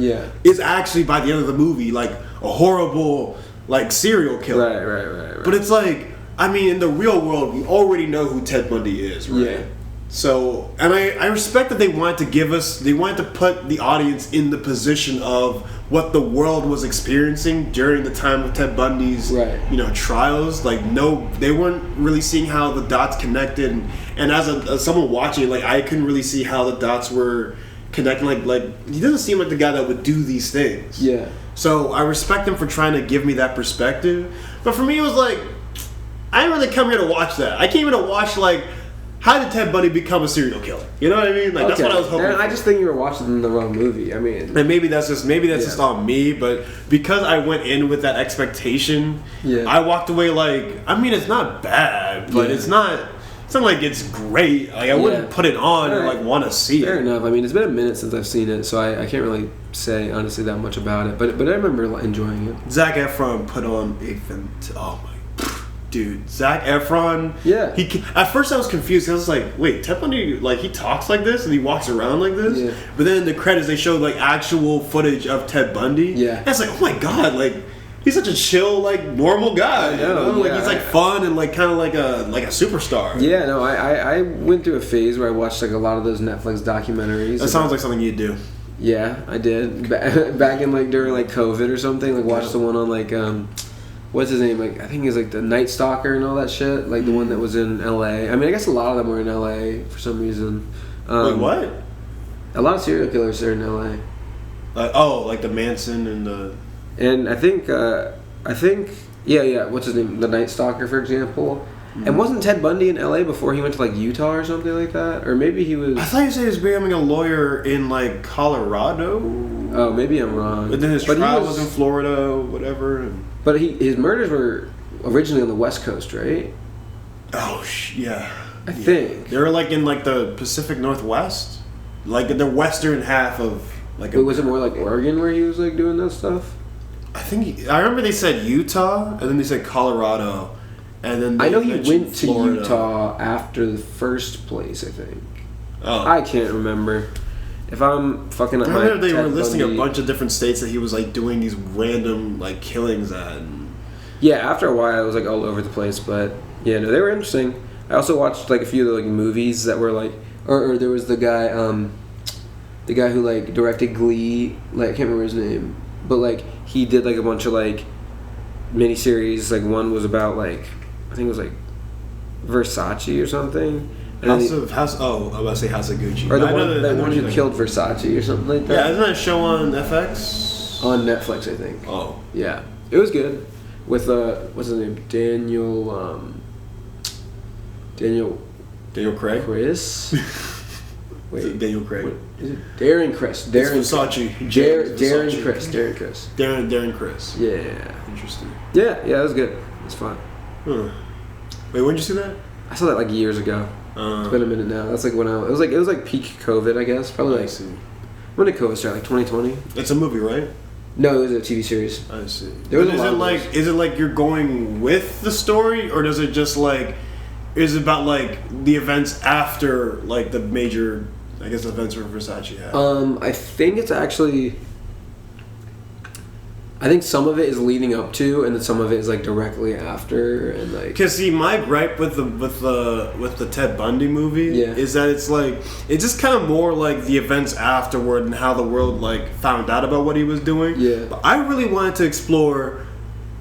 is actually by the end of the movie like a horrible like serial killer. Right. But it's like, I mean, in the real world, we already know who Ted Bundy is, right? Yeah. So, and I respect that they wanted to put the audience in the position of what the world was experiencing during the time of Ted Bundy's, trials. Like, no, they weren't really seeing how the dots connected, and as someone watching, like, I couldn't really see how the dots were connecting. Like he doesn't seem like the guy that would do these things. Yeah. So I respect him for trying to give me that perspective, but for me, it was like I didn't really come here to watch that. I came here to watch like, how did Ted Bundy become a serial killer? You know what I mean? Like that's what I was hoping. I just think you were watching the wrong movie. I mean, and maybe that's just on me. But because I went in with that expectation, I walked away like, I mean, it's not bad, but it's not like it's great. Like I wouldn't put it on or like want to see it. Fair enough. I mean, it's been a minute since I've seen it, so I can't really say honestly that much about it. But I remember enjoying it. Zac Efron put on dude, Zac Efron. Yeah. At first I was confused. I was like, wait, Ted Bundy, like, he talks like this and he walks around like this? Yeah. But then in the credits they showed, like, actual footage of Ted Bundy. Yeah. And it's like, oh my god, like, he's such a chill, like, normal guy. I know. Like, he's, like, fun and, like, kind of like a superstar. Yeah, no, I went through a phase where I watched, like, a lot of those Netflix documentaries. That sounds like something you'd do. Yeah, I did. Back in, like, during, like, COVID or something. Like, watched the one on, like, what's his name? Like, I think he's like the Night Stalker and all that shit. Like the one that was in L.A. I mean, I guess a lot of them were in L.A. for some reason. Like what? A lot of serial killers are in L.A. Like the Manson and the. And I think, yeah. What's his name? The Night Stalker, for example. And wasn't Ted Bundy in L.A. before he went to like Utah or something like that? Or maybe he was. I thought you said he was becoming a lawyer in like Colorado. Oh, maybe I'm wrong. But then his trial was in Florida, whatever. But his murders were originally on the West Coast, right? Oh, yeah. I think they were like in like the Pacific Northwest, like the western half of like. Wait, was it more like Oregon where he was like doing that stuff? I think I remember they said Utah, and then they said Colorado. And then I know he went to Utah after the first place, I think. Oh. I can't remember. If I'm fucking up my... I remember they were listing a bunch of different states that he was like doing these random like killings at. Yeah, after a while it was like all over the place, but yeah, no, they were interesting. I also watched like a few of the like movies that were like... Or there was the guy who like directed Glee, like I can't remember his name, but like he did like a bunch of like miniseries. Like one was about like... I think it was like Versace or something. And I'm about to say House of Gucci. Or the one who killed Versace or something like that. Yeah, isn't that a show on FX? On Netflix, I think. Oh. Yeah. It was good. With, what's his name? Daniel Craig? Chris? Wait. Daniel Craig. What, is it Darren Chris? Darren Versace. Darren Chris. Darren Chris. Yeah. Interesting. Yeah, it was good. It's fun. Huh. Wait, when did you see that? I saw that like years ago. It's been a minute now. That's like when it was like peak COVID, I guess. Probably like when did COVID start? Like 2020. It's a movie, right? No, it was a TV series. I see. Is it like you're going with the story, or does it just like is it about like the events after like the major, I guess, events where Versace had? I think it's actually. I think some of it is leading up to, and then some of it is like directly after, and like. Cause see, my gripe with the Ted Bundy movie is that it's just kind of more like the events afterward and how the world like found out about what he was doing. Yeah. But I really wanted to explore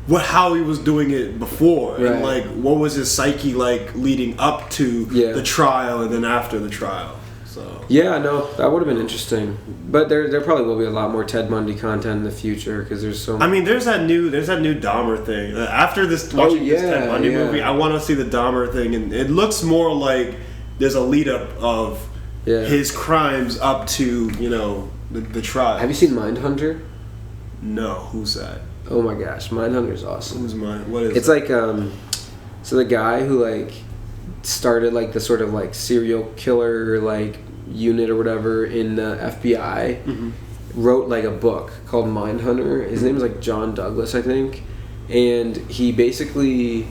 how he was doing it before, and like what was his psyche like leading up to the trial and then after the trial. So. Yeah, no, that would have been interesting, but there probably will be a lot more Ted Bundy content in the future because there's so. I mean, there's that new Dahmer thing. After this watching this Ted Bundy movie, I want to see the Dahmer thing, and it looks more like there's a lead up of his crimes up to the trial. Have you seen Mindhunter? No, who's that? Oh my gosh, Mindhunter's awesome. Who's What is? It's like so the guy who like started like the sort of like serial killer like unit or whatever in the FBI wrote like a book called Mindhunter. His name is like John Douglas, I think, and he basically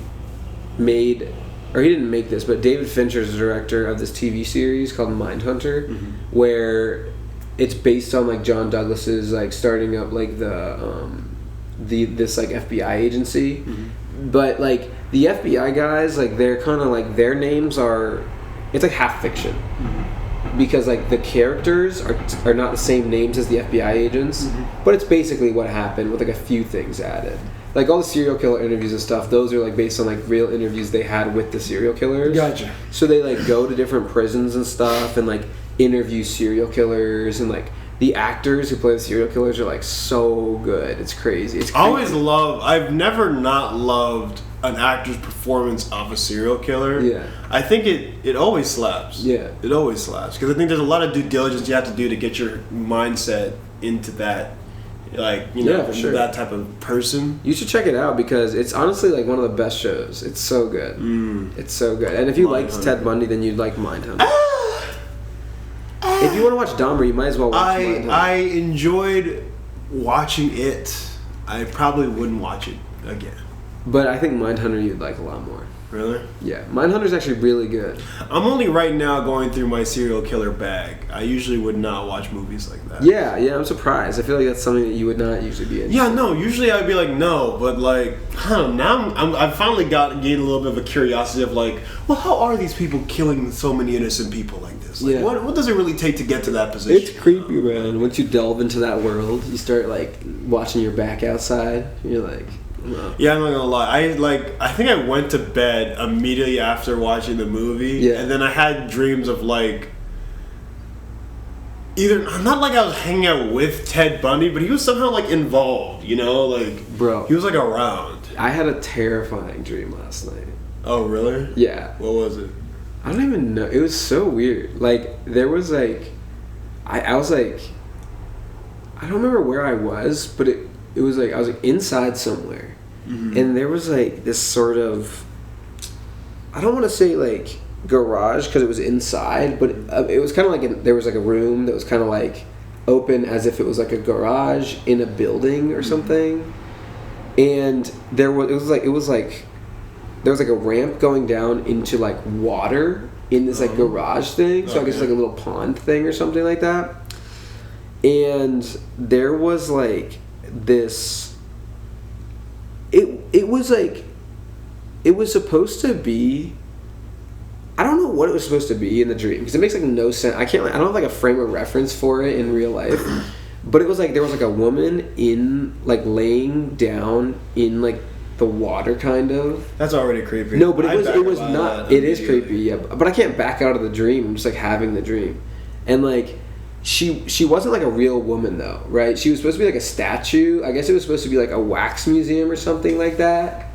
made, or he didn't make this, but David Fincher is the director of this TV series called Mindhunter, where it's based on like John Douglas's like starting up like this like FBI agency, but like the FBI guys, like they're kind of like their names are, it's like half fiction. Because like the characters are not the same names as the FBI agents, but it's basically what happened with like a few things added. Like all the serial killer interviews and stuff, those are like based on like real interviews they had with the serial killers. Gotcha. So they like go to different prisons and stuff and like interview serial killers, and like the actors who play the serial killers are like so good. It's crazy. It's crazy. I've never not loved an actor's performance of a serial killer. Yeah. I think it always slaps. Yeah. It always slaps. Because I think there's a lot of due diligence you have to do to get your mindset into that, like, that type of person. You should check it out because it's honestly like one of the best shows. It's so good. It's so good. And if you liked Ted Bundy, then you'd like Mindhunter. If you want to watch Dahmer, you might as well watch Mindhunter. I enjoyed watching it. I probably wouldn't watch it again. But I think Mindhunter you'd like a lot more. Really? Yeah. Mindhunter's actually really good. I'm only right now going through my serial killer bag. I usually would not watch movies like that. Yeah, I'm surprised. I feel like that's something that you would not usually be interested in. Yeah, no. Usually I'd be like, no. But like, I don't know. Now I've finally gained a little bit of a curiosity of like, well, how are these people killing so many innocent people like this? Like, what does it really take to get to that position? It's creepy, man. Once you delve into that world, you start like watching your back outside. You're like... Yeah, I'm not gonna lie. I think I went to bed immediately after watching the movie, and then I had dreams of like either not like I was hanging out with Ted Bundy, but he was somehow like involved. Like, bro, he was like around. I had a terrifying dream last night. Oh, really? Yeah. What was it? I don't even know. It was so weird. Like, there was like, I was like, I don't remember where I was, but it was like, I was like inside somewhere. Mm-hmm. And there was like this sort of, I don't want to say like garage because it was inside, but it was kind of like, there was like a room that was kind of like open as if it was like a garage in a building or something. And there was there was like a ramp going down into like water in this like garage thing. So I guess it's like a little pond thing or something like that. And there was like this, it was like, it was supposed to be, I don't know what it was supposed to be in the dream because it makes like no sense. I don't have like a frame of reference for it in real life. But it was like there was like a woman in like laying down in like the water kind of. That's already creepy. No, but it was not. It is creepy, yeah. But I can't back out of the dream. I'm just like having the dream, and like she wasn't like a real woman though, right? She was supposed to be like a statue. I guess it was supposed to be like a wax museum or something like that.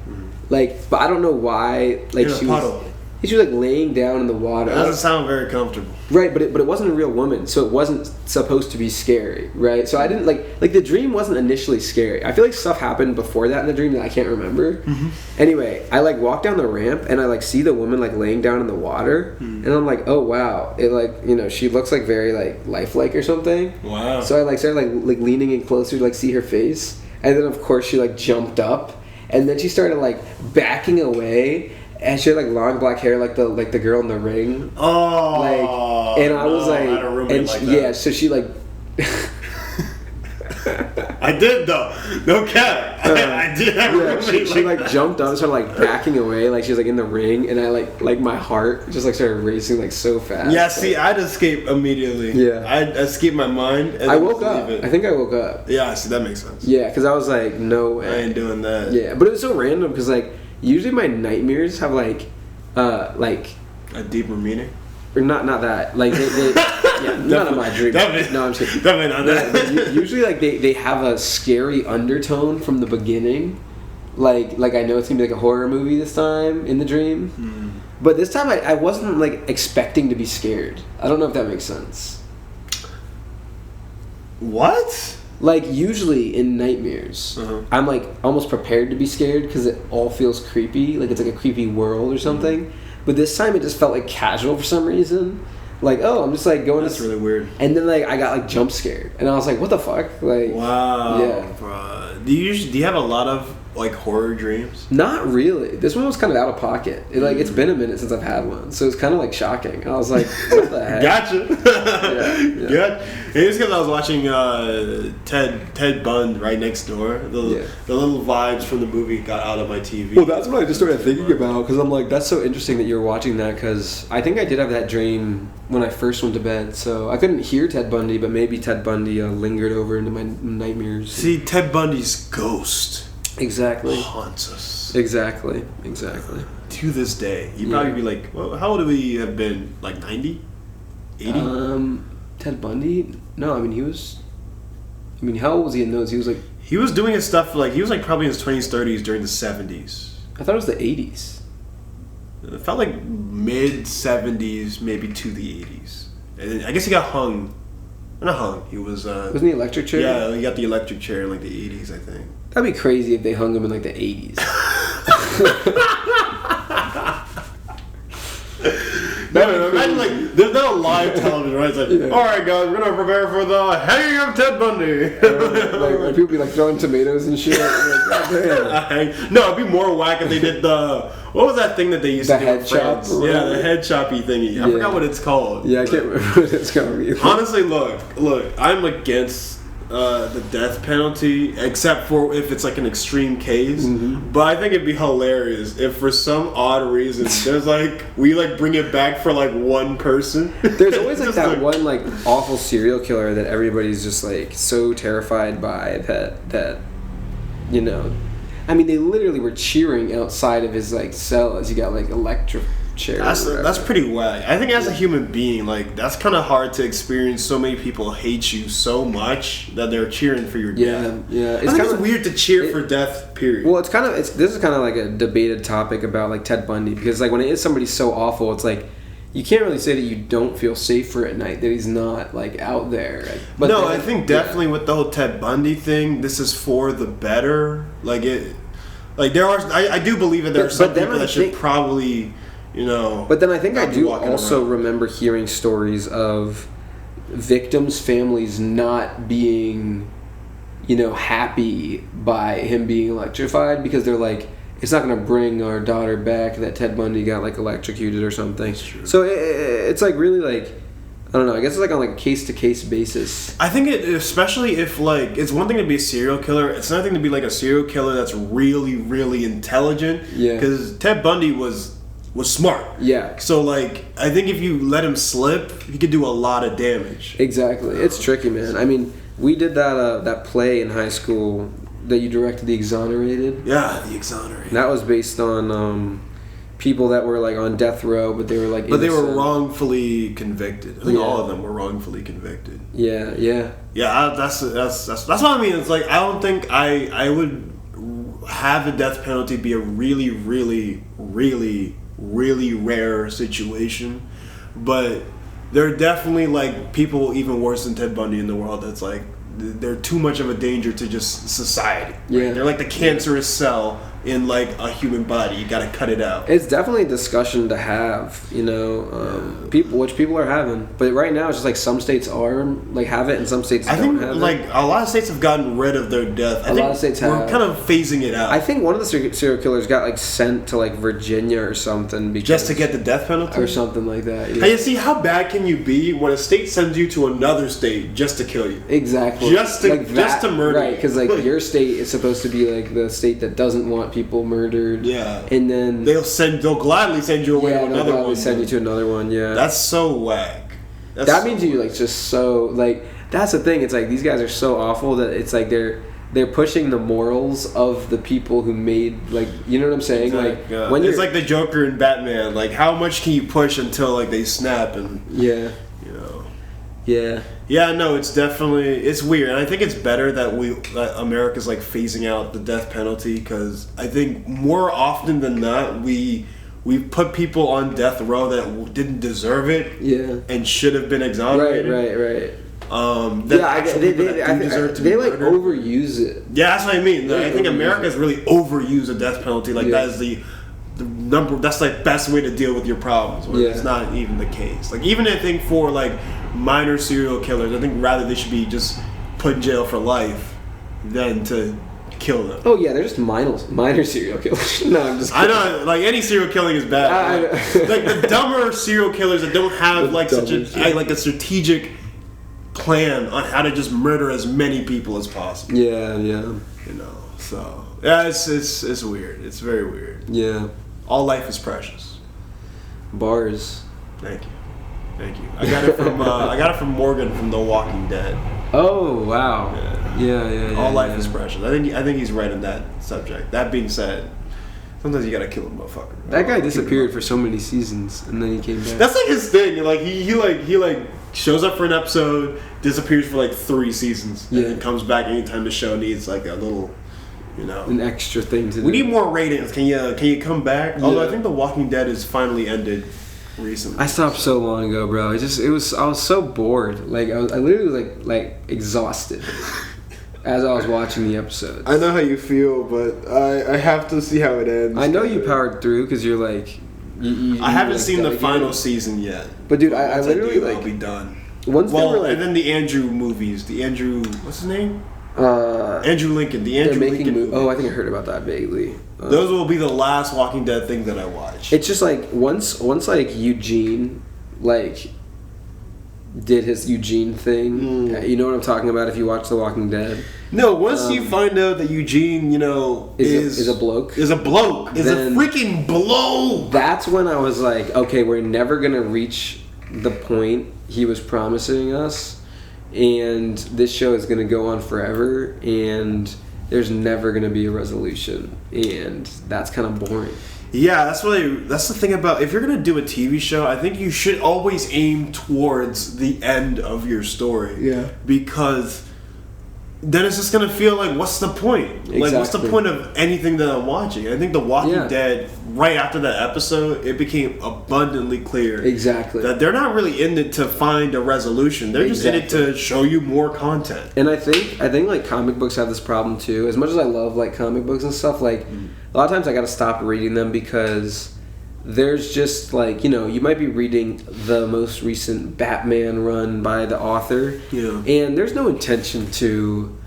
Like, but I don't know why. Like in a puddle. She was like laying down in the water. It doesn't sound very comfortable. Right, but it wasn't a real woman, so it wasn't supposed to be scary, right? So I didn't like the dream wasn't initially scary. I feel like stuff happened before that in the dream that I can't remember. Mm-hmm. Anyway, I like walk down the ramp and I like see the woman like laying down in the water, and I'm like, oh wow, it like, you know, she looks like very like lifelike or something. Wow. So I like started like leaning in closer to like see her face, and then of course she like jumped up, and then she started like backing away. And she had like long black hair, like the girl in The Ring. Oh, like, and I was like, I had a roommate like that. Yeah, so she like. I did though, no cap. I did have a roommate. She like jumped up and started like backing away, like she was like in the ring, and I like my heart just like started racing like so fast. Yeah, see, I'd escape immediately. Yeah, I'd escape my mind. And I woke up. I think I woke up. Yeah, see, that makes sense. Yeah, because I was like, no way, I ain't doing that. Yeah, but it was so random because like. Usually my nightmares have like a deeper meaning, or not that like they yeah, none of my dreams. No, I'm kidding. Definitely not that. Usually like they have a scary undertone from the beginning, like I know it's gonna be like a horror movie this time in the dream, but this time I wasn't like expecting to be scared. I don't know if that makes sense. What? Like, usually in nightmares, I'm, like, almost prepared to be scared because it all feels creepy. Like, it's like a creepy world or something. But this time it just felt, like, casual for some reason. Like, oh, I'm just, like, going That's really weird. And then, like, I got, like, jump scared. And I was like, what the fuck? Like, wow. Yeah. Bro. Do you have a lot of, like, horror dreams? Not really. This one was kind of out of pocket. It's been a minute since I've had one. So it's kind of, like, shocking. I was like, what the heck? Gotcha. Yeah. It's because I was watching Ted Bundy right next door. The little vibes from the movie got out of my TV. Well, that's what I just started thinking about because I'm like, that's so interesting that you were watching that because I think I did have that dream when I first went to bed. So I couldn't hear Ted Bundy, but maybe Ted Bundy lingered over into my nightmares. See, Ted Bundy's ghost exactly haunts us. Exactly. To this day. You'd probably be like, well, how old would we have been? Like 90? 80? Ted Bundy? No, I mean, how old was he in those? He was like... He was doing his stuff, like, he was like probably in his 20s, 30s during the 70s. I thought it was the 80s. It felt like mid-70s, maybe to the 80s. And I guess he got hung. Not hung, he was... Wasn't he electric chair? Yeah, he got the electric chair in like the 80s, I think. That'd be crazy if they hung him in like the 80s. Imagine like there's not a live television, right? It's like, all right, guys, we're gonna prepare for the hanging of Ted Bundy. Like people be like throwing tomatoes and shit. Like, no, it'd be more whack if they did what was that thing that they used to do? The head chop. Yeah, the head choppy thingy. I forgot what it's called. Yeah, I can't remember what it's called. Honestly, look, I'm against the death penalty, except for if it's like an extreme case. But I think it'd be hilarious if for some odd reason there's like we like bring it back for like one person. There's always like that one like awful serial killer that everybody's just like so terrified by that you know. I mean, they literally were cheering outside of his like cell as he got like electrocuted chair. That's pretty whack. I think as a human being, like that's kind of hard to experience. So many people hate you so much that they're cheering for your death. Yeah. It's kind of weird to cheer for death. Period. Well, this is kind of like a debated topic about like Ted Bundy, because like when it is somebody so awful, it's like you can't really say that you don't feel safer at night, that he's not like out there. But no, I think definitely with the whole Ted Bundy thing, this is for the better. Like it, like there are. I do believe that there are some people that should probably, But then I think I do also remember hearing stories of victims' families not being, happy by him being electrified, because they're like, it's not going to bring our daughter back that Ted Bundy got like electrocuted or something. So it's like really like, I don't know, I guess it's like on like a case-to-case basis. I think especially if like, it's one thing to be a serial killer, it's another thing to be like a serial killer that's really, really intelligent. Yeah. Because Ted Bundy was smart. Yeah. So like, I think if you let him slip, he could do a lot of damage. Exactly. It's tricky, man. I mean, we did that play in high school that you directed, The Exonerated. Yeah, The Exonerated. That was based on people that were like on death row, but they were like innocent. They were wrongfully convicted. I think all of them were wrongfully convicted. Yeah. Yeah, that's what I mean. It's like, I don't think I would have the death penalty be a really, really, really, really rare situation, but there are definitely like people even worse than Ted Bundy in the world. That's like, they're too much of a danger to just society. Right? Yeah, they're like the cancerous cell in like a human body. You gotta cut it out. It's definitely a discussion to have, people are having. But right now, it's just like some states are like have it, and some states don't have it. Like a lot of states have gotten rid of their death. A lot of states have. We're kind of phasing it out. I think one of the serial killers got like sent to like Virginia or something just to get the death penalty or something like that. Yeah. And you see, how bad can you be when a state sends you to another state just to kill you? Exactly. Just to murder. Right, because like your state is supposed to be like the state that doesn't want people murdered. Yeah. And then they'll gladly send you away to another one. Send you to another one. Yeah. That's so whack. That means you like just so like, that's the thing. It's like these guys are so awful that it's like they're pushing the morals of the people who made, like, you know what I'm saying? Like when it's like the Joker and Batman. Like, how much can you push until like they snap and Yeah, no, it's weird, and I think it's better that America's like phasing out the death penalty, because I think more often than not we put people on death row that didn't deserve it, and should have been exonerated. Right. They like overuse it. Yeah, that's what I mean. I think America's really overused the death penalty. Like that is the number. That's like best way to deal with your problems. When it's not even the case. Like even I think for like minor serial killers, I think rather they should be just put in jail for life than to kill them. Oh yeah, they're just minor serial killers. No, I'm just kidding. I know, like any serial killing is bad. Like the dumber serial killers that don't have like such a strategic plan on how to just murder as many people as possible. Yeah. So yeah, it's weird. It's very weird. Yeah. All life is precious. Bars. Thank you. I got it from Morgan from The Walking Dead. Oh wow. Yeah. All life is precious. I think he's right on that subject. That being said, sometimes you gotta kill a motherfucker. That guy disappeared for so many seasons, and then he came back. That's like his thing. Like he shows up for an episode, disappears for like 3 seasons, and then comes back anytime the show needs like a little, an extra thing to do. We need more ratings. Can you come back? Yeah. Although I think The Walking Dead has finally ended recently. I stopped so long ago, bro. I was so bored. Like I literally like exhausted as I was watching the episode. I know how you feel, but I have to see how it ends. I know you powered through because you're like. I haven't seen the final season yet. But dude, I literally I'll be done. And then the Andrew movies. The Andrew, what's his name? Andrew Lincoln. The Andrew Lincoln movie. Oh, I think I heard about that vaguely. Those will be the last Walking Dead thing that I watch. It's just like once like Eugene like did his Eugene thing. You know what I'm talking about if you watch The Walking Dead. No, once you find out that Eugene, is a bloke. Is a freaking bloke. That's when I was like, okay, we're never gonna reach the point he was promising us, and this show is gonna go on forever, and there's never gonna be a resolution, and that's kind of boring. Yeah, that's the thing about, if you're gonna do a TV show, I think you should always aim towards the end of your story. Yeah. Because then it's just gonna feel like, what's the point? Exactly. Like, what's the point of anything that I'm watching? I think The Walking Dead, right after that episode, it became abundantly clear that they're not really in it to find a resolution. They're just in it to show you more content. And I think like comic books have this problem too. As much as I love like comic books and stuff, like a lot of times I gotta stop reading them because there's just like, you know, you might be reading the most recent Batman run by the author, and there's no intention to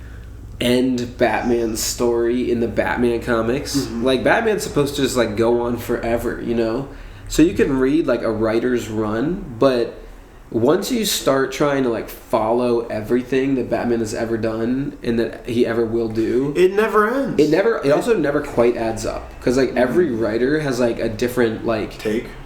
end Batman's story in the Batman comics. Like, Batman's supposed to just like go on forever, you know? So you can read like a writer's run, but once you start trying to like follow everything that Batman has ever done and that he ever will do, it never ends. It also never quite adds up, because like every writer has like a different like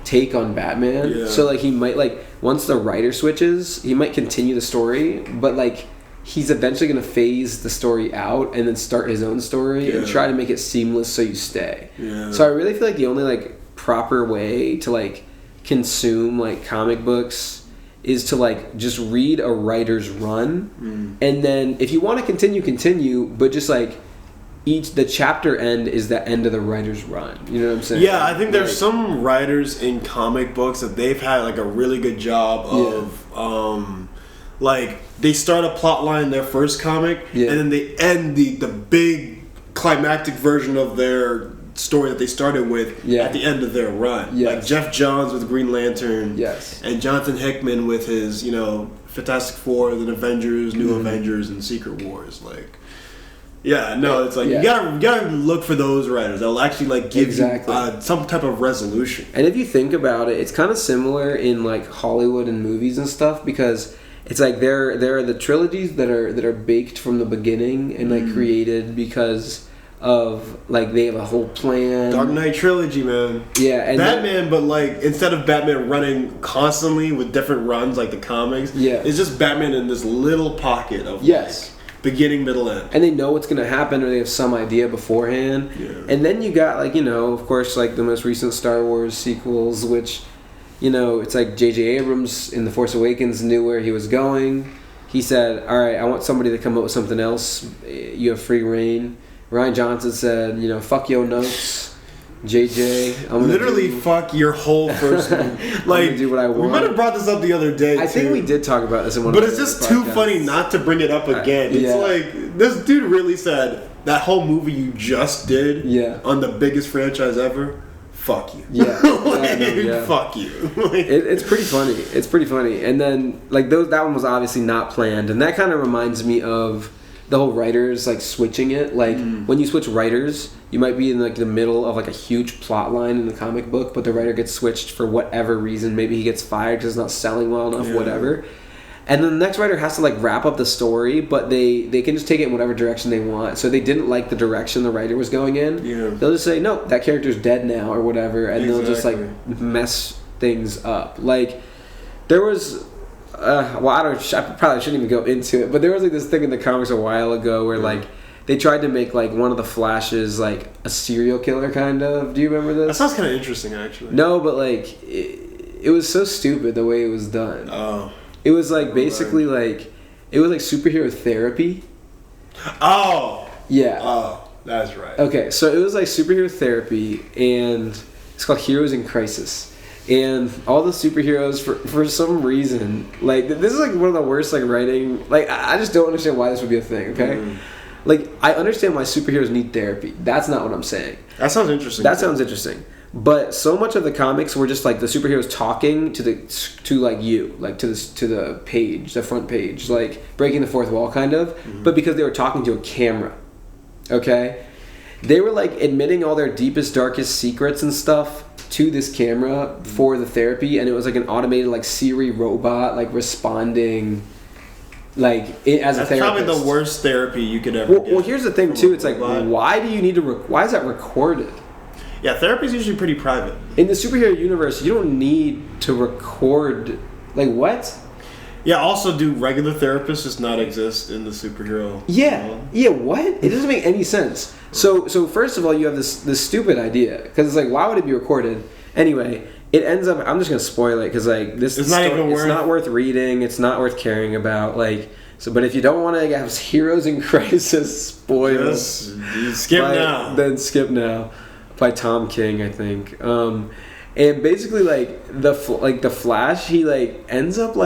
take on Batman. So like he might, like, once the writer switches, he might continue the story, but like he's eventually going to phase the story out and then start his own story and try to make it seamless so you stay. So I really feel like the only like proper way to like consume like comic books is to like just read a writer's run, and then if you want to continue, but just like the chapter end is the end of the writer's run. You know what I'm saying? Yeah, I think there's some writers in comic books that they've had like a really good job of like, they start a plot line in their first comic, and then they end the big climactic version of their story that they started with at the end of their run. Like Jeff Johns with Green Lantern, and Jonathan Hickman with his, you know, Fantastic Four, then Avengers, New Avengers, and Secret Wars. Like, it's like you gotta look for those writers that'll actually like give you some type of resolution. And if you think about it, it's kind of similar in like Hollywood and movies and stuff, because it's like there are the trilogies that are baked from the beginning and like created because of like they have a whole plan. Dark Knight trilogy, man. Yeah, and Batman, but like instead of Batman running constantly with different runs like the comics, it's just Batman in this little pocket of like beginning, middle, end. And they know what's gonna happen, or they have some idea beforehand. And then you got like, you know, of course, like the most recent Star Wars sequels, which, you know, it's like J.J. Abrams in The Force Awakens knew where he was going. He said, all right, I want somebody to come up with something else. You have free reign. Ryan Johnson said, you know, fuck your notes, JJ. I'm literally fuck your whole first movie. Like, do what I want. We might have brought this up the other day. I think we did talk about this in one but of the it's just too funny not to bring it up again. It's like, this dude really said, that whole movie you just did on the biggest franchise ever, fuck you. Fuck you. It's pretty funny. It's pretty funny. And then like that one was obviously not planned, and that kind of reminds me of the whole writers like switching it. Like when you switch writers, you might be in like the middle of like a huge plot line in the comic book, but the writer gets switched for whatever reason. Maybe he gets fired because it's not selling well enough, whatever. And then the next writer has to like wrap up the story, but they can just take it in whatever direction they want. So they didn't like the direction the writer was going in. They'll just say, no, that character's dead now or whatever, and they'll just like mess things up. Like there was I probably shouldn't even go into it, but there was like this thing in the comics a while ago where like they tried to make like one of the Flashes like a serial killer kind of. Do you remember this? That sounds kind of interesting, actually. No, but like it was so stupid the way it was done. Oh. It was like basically like it was like superhero therapy. Oh. Yeah. Oh, that's right. Okay, so it was like superhero therapy, and it's called Heroes in Crisis. And all the superheroes, for some reason, like, this is like one of the worst like writing. Like, I just don't understand why this would be a thing. Okay, like, I understand why superheroes need therapy. That's not what I'm saying. That sounds interesting. That sounds interesting. But so much of the comics were just like the superheroes talking to like you, like to the page, the front page, like breaking the fourth wall kind of. But because they were talking to a camera, okay, they were like admitting all their deepest, darkest secrets and stuff to this camera for the therapy, and it was like an automated like Siri robot like responding like as a therapist. That's probably the worst therapy you could ever get. Well, here's the thing too. It's like, why do you need to? Why is that recorded? Yeah, therapy is usually pretty private. In the superhero universe, you don't need to record. Like, what? Yeah, also, do regular therapists just not exist in the superhero world? Yeah, what? It doesn't make any sense. So first of all, you have this stupid idea, because it's like, why would it be recorded? Anyway, it ends up, I'm just going to spoil it, because like, it's not worth reading, it's not worth caring about, like, so, but if you don't want to have Heroes in Crisis spoiled, skip now. Then skip now, by Tom King, I think. And basically, like, the Flash, he ends up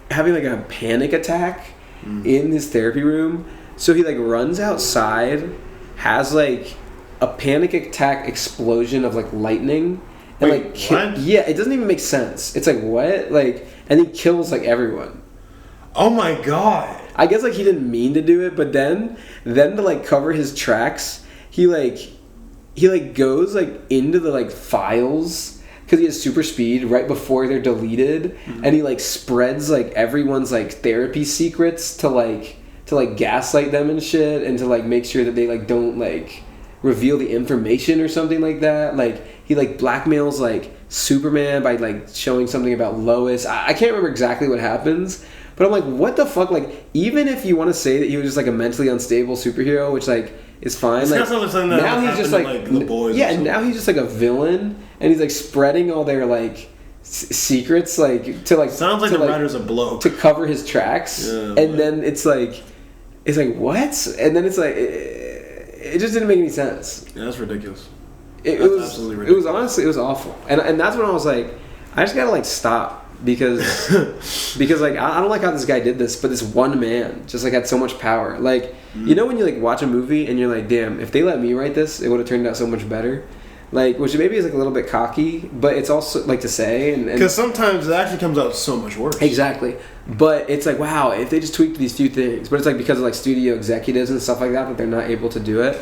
having like a panic attack in his therapy room. So he like runs outside, has like a panic attack explosion of like lightning, and what? Yeah, it doesn't even make sense. It's like, what? Like, and he kills like everyone. Oh my god. I guess like he didn't mean to do it, but then to like cover his tracks, he goes like into the like files, because he has super speed right before they're deleted, and he like spreads like everyone's like therapy secrets to gaslight them and shit, and to like make sure that they like don't like reveal the information or something like that. Like he like blackmails like Superman by like showing something about Lois. I can't remember exactly what happens, but I'm like, what the fuck? Like, even if you want to say that he was just like a mentally unstable superhero, which like is fine. Like, now he's just like The Boys. Yeah, and now he's just like a villain, and he's like spreading all their like secrets, like to like sounds like the writer's a bloke to cover his tracks. Yeah, and then it's like what? And then it's like it just didn't make any sense. Yeah, that's ridiculous. It was absolutely ridiculous. It was honestly, it was awful, and that's when I was like, I just gotta like stop. Because like I don't like how this guy did this, but this one man just like had so much power. Like, you know when you like watch a movie and you're like, damn, if they let me write this, it would have turned out so much better. Like, which maybe is like a little bit cocky, but it's also like to say, and because sometimes it actually comes out so much worse. Exactly, but it's like, wow, if they just tweaked these few things, but it's like because of like studio executives and stuff like that they're not able to do it.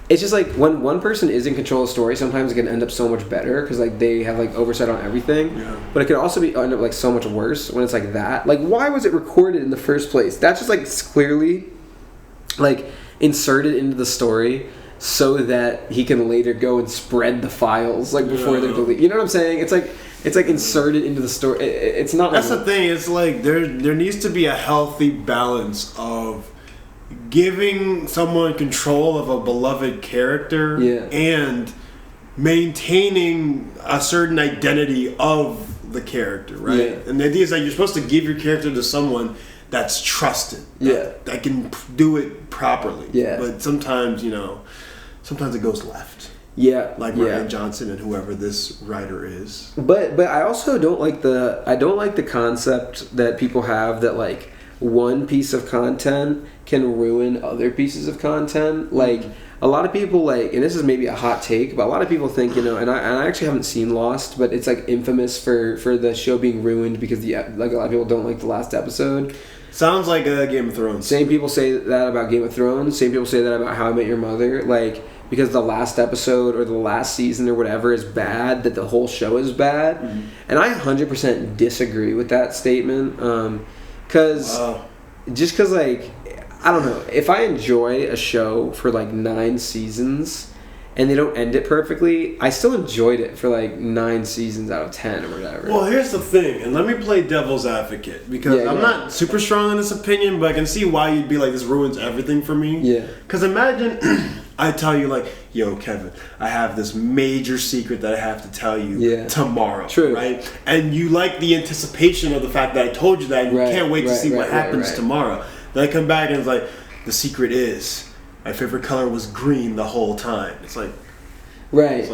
It's just like when one person is in control of the story, sometimes it can end up so much better because like they have like oversight on everything. Yeah. But it can also end up like so much worse when it's like that. Like, why was it recorded in the first place? That's just like clearly like inserted into the story so that he can later go and spread the files like before they're deleted. You know what I'm saying? It's like inserted into the story. It's not. That's the thing. It's like there needs to be a healthy balance of giving someone control of a beloved character and maintaining a certain identity of the character, right? Yeah. And the idea is that you're supposed to give your character to someone that's trusted, that can do it properly. Yeah. But sometimes, sometimes it goes left. Yeah. Like Ryan Johnson and whoever this writer is. But I also don't like the concept that people have that like one piece of content can ruin other pieces of content. Like, a lot of people like, and this is maybe a hot take, but a lot of people think, and I actually haven't seen Lost, but it's like infamous for the show being ruined because like a lot of people don't like the last episode. Sounds like Game of Thrones. Same people say that about Game of Thrones. Same people say that about How I Met Your Mother. Like, because the last episode or the last season or whatever is bad, that the whole show is bad. And I 100% disagree with that statement. Because like, I don't know, if I enjoy a show for like 9 seasons and they don't end it perfectly, I still enjoyed it for like 9 seasons out of 10 or whatever. Well, here's the thing, and let me play devil's advocate, because I'm not super strong in this opinion, but I can see why you'd be like, this ruins everything for me. Yeah. Because imagine I tell you like, yo, Kevin, I have this major secret that I have to tell you tomorrow. True. Right? And you like the anticipation of the fact that I told you that, and you can't wait to see what happens tomorrow. Then I come back and it's like, the secret is my favorite color was green the whole time. It's like, right.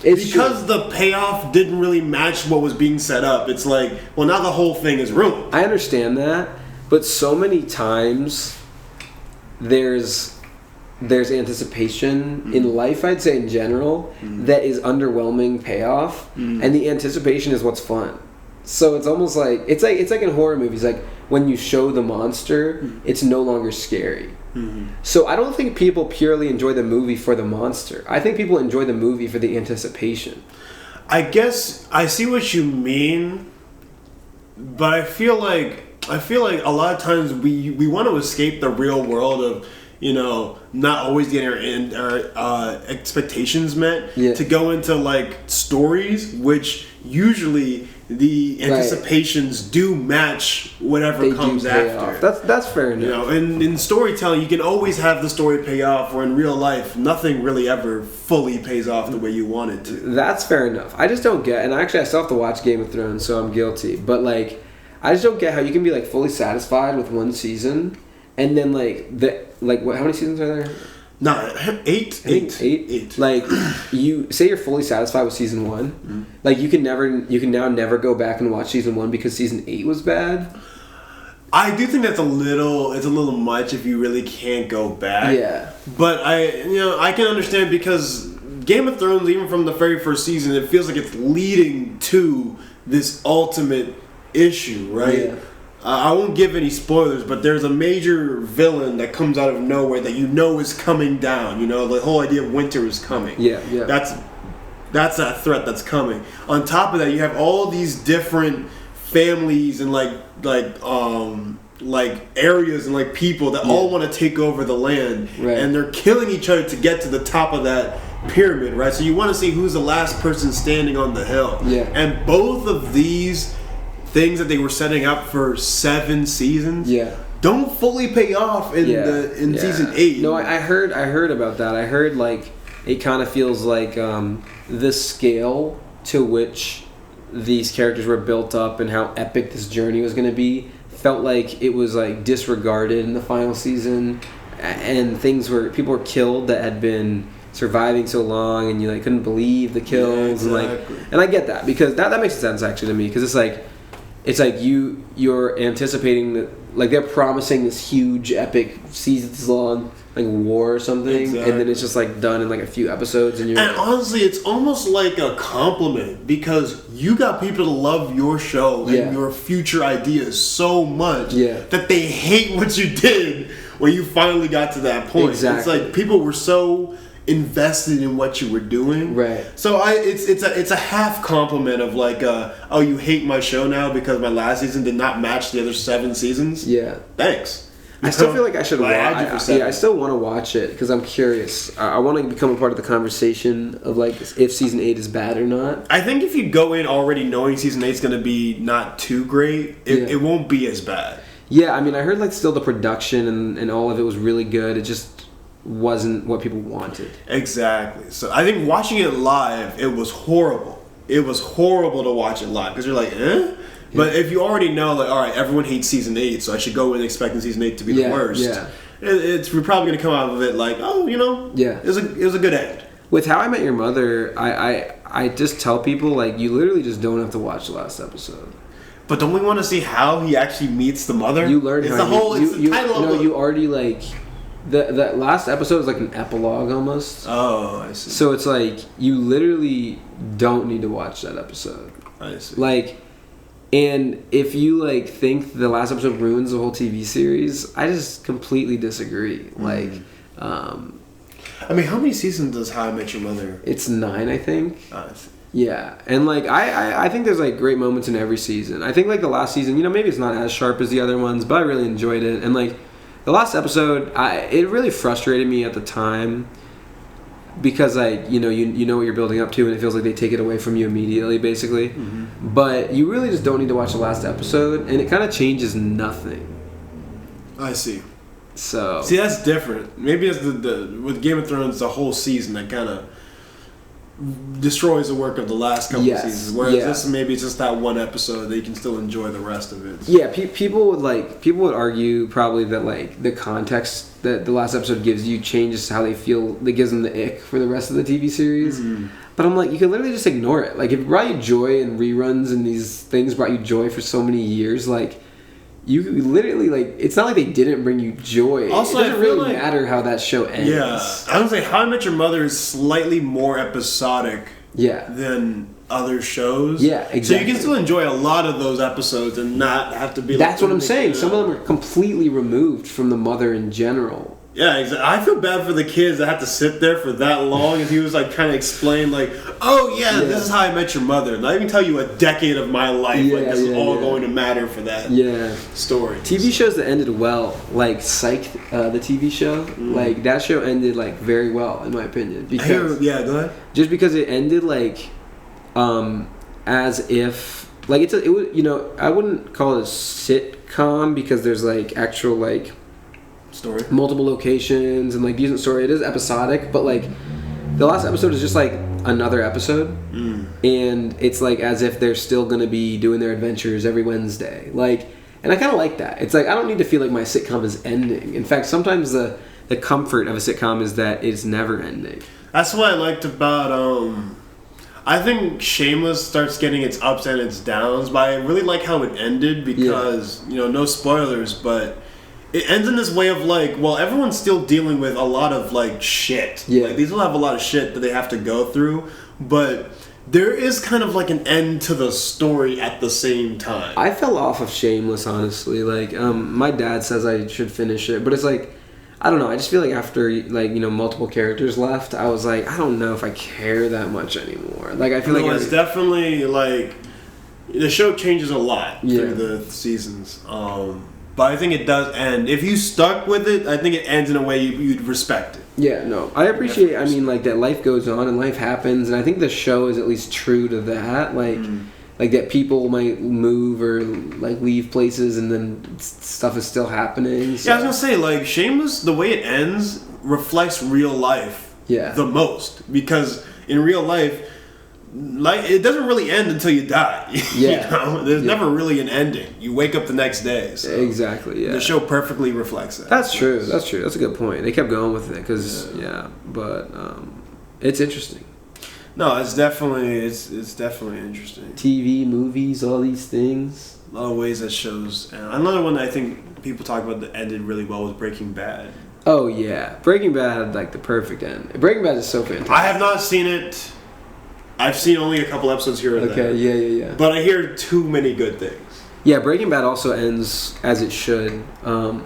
It's because the payoff didn't really match what was being set up. It's like, well, now the whole thing is ruined. I understand that, but so many times there's anticipation in life, I'd say in general, that is underwhelming payoff, and the anticipation is what's fun. So it's almost like it's like in horror movies, like when you show the monster, it's no longer scary. So I don't think people purely enjoy the movie for the monster. I think people enjoy the movie for the anticipation. I guess I see what you mean, but I feel like a lot of times we want to escape the real world of, not always getting our expectations met, to go into like stories which usually the anticipations do match whatever comes after. That's fair enough. You know, in storytelling, you can always have the story pay off, or in real life, nothing really ever fully pays off the way you want it to. That's fair enough. I just don't get, and actually I still have to watch Game of Thrones, so I'm guilty. But like, I just don't get how you can be like fully satisfied with one season, and then how many seasons are there? No, eight. Like, you say you're fully satisfied with season 1. Mm-hmm. Like, you can now never go back and watch season 1 because season 8 was bad. I do think it's a little much if you really can't go back. Yeah. But I can understand, because Game of Thrones, even from the very first season, it feels like it's leading to this ultimate issue, right? Yeah. I won't give any spoilers, but there's a major villain that comes out of nowhere that is coming down. You know, the whole idea of winter is coming. Yeah. That's that threat that's coming. On top of that, you have all these different families and like areas and like people that all want to take over the land, and they're killing each other to get to the top of that pyramid, right? So you want to see who's the last person standing on the hill. Yeah. And both of these things that they were setting up for 7 seasons don't fully pay off in season 8. No, I heard about that. I heard like it kind of feels like the scale to which these characters were built up and how epic this journey was going to be felt like it was like disregarded in the final season, and people were killed that had been surviving so long, and you like couldn't believe the kills. Yeah, exactly. and I get that, because that makes sense actually to me, because it's like you're anticipating that, like, they're promising this huge epic seasons long like war or something, and then it's just like done in like a few episodes, and honestly, it's almost like a compliment, because you got people to love your show and your future ideas so much that they hate what you did when you finally got to that point. Exactly. It's like people were so invested in what you were doing, right? So it's a half compliment of like, oh, you hate my show now because my last season did not match the other 7 seasons. Yeah, thanks. I still feel like I should watch. I still want to watch it because I'm curious. I want to become a part of the conversation of like if season 8 is bad or not. I think if you go in already knowing season 8 is going to be not too great, it won't be as bad. Yeah, I mean, I heard like still the production and all of it was really good. It just wasn't what people wanted. Exactly. So I think watching it live, it was horrible. It was horrible to watch it live because you're like, eh? But if you already know, like, all right, everyone hates season 8, so I should go in expecting season 8 to be the worst. Yeah. We're probably going to come out of it like, oh, it was a good end. With How I Met Your Mother, I just tell people, like, you literally just don't have to watch the last episode. But don't we want to see how he actually meets the mother? You learn how you already, like, that last episode is like an epilogue almost. Oh, I see. So it's like, you literally don't need to watch that episode. I see. Like, and if you like think the last episode ruins the whole TV series, I just completely disagree. Mm. Like, I mean, how many seasons does How I Met Your Mother? It's 9, I think. I see. Yeah, and like I think there's like great moments in every season. I think like the last season, maybe it's not as sharp as the other ones, but I really enjoyed it. And like the last episode, it really frustrated me at the time. Because like you know what you're building up to, and it feels like they take it away from you immediately, basically. Mm-hmm. But you really just don't need to watch the last episode, and it kind of changes nothing. I see. So see, that's different. Maybe it's the with Game of Thrones, the whole season that kind of destroys the work of the last couple of seasons. Whereas this, maybe it's just that one episode that you can still enjoy the rest of it. Yeah, people would argue probably that like the context that the last episode gives you changes how they feel. That gives them the ick for the rest of the TV series. Mm-hmm. But I'm like, you can literally just ignore it. Like if it brought you joy and reruns and these things brought you joy for so many years, like. You literally, like, it's not like they didn't bring you joy. Also, it doesn't really matter how that show ends. Yeah. I would say How I Met Your Mother is slightly more episodic than other shows. Yeah, exactly. So you can still enjoy a lot of those episodes and not have to be That's what I'm saying. Some of them are completely removed from the mother in general. Yeah, exactly. I feel bad for the kids that have to sit there for that long as he was like trying to explain like, oh yeah, this is How I Met Your Mother. Not even tell you a decade of my life. Like this is all going to matter for that story. TV shows that ended well, like Psych, the TV show, like that show ended like very well in my opinion. Because go ahead. Just because it ended like as if like it would, you know, I wouldn't call it a sitcom because there's like actual like story, multiple locations and like decent story. It is episodic, but like the last episode is just like another episode, and it's like as if they're still gonna be doing their adventures every Wednesday. Like, and I kind of like that. It's like I don't need to feel like my sitcom is ending. In fact, sometimes the comfort of a sitcom is that it's never ending. That's what I liked about I think Shameless starts getting its ups and its downs, but I really like how it ended because, you know, no spoilers, but it ends in this way of like, well, everyone's still dealing with a lot of like shit. Yeah. Like, these will have a lot of shit that they have to go through, but there is kind of like an end to the story at the same time. I fell off of Shameless, honestly. Like, my dad says I should finish it, but it's like, I don't know. I just feel like after, like, you know, multiple characters left, I was like, I don't know if I care that much anymore. Like, I feel like it's definitely like the show changes a lot through the seasons. But I think it does end. If you stuck with it, I think it ends in a way you'd respect it. Yeah, no. I appreciate, I mean, like, that life goes on and life happens, and I think the show is at least true to that. Like, like that people might move or, like, leave places and then stuff is still happening. So. Yeah, I was going to say, like, Shameless, the way it ends reflects real life the most. Because in real life, like, it doesn't really end until you die. Yeah. You know? There's never really an ending. You wake up the next day. So exactly, yeah. The show perfectly reflects that. That's true. That's true. That's a good point. They kept going with it because, but it's interesting. No, it's definitely interesting. TV, movies, all these things. A lot of ways that shows. Another one that I think people talk about that ended really well was Breaking Bad. Oh, yeah. Breaking Bad had, like, the perfect end. Breaking Bad is so fantastic. I have not seen it. I've seen only a couple episodes here and there. Okay, yeah. But I hear too many good things. Yeah, Breaking Bad also ends as it should. I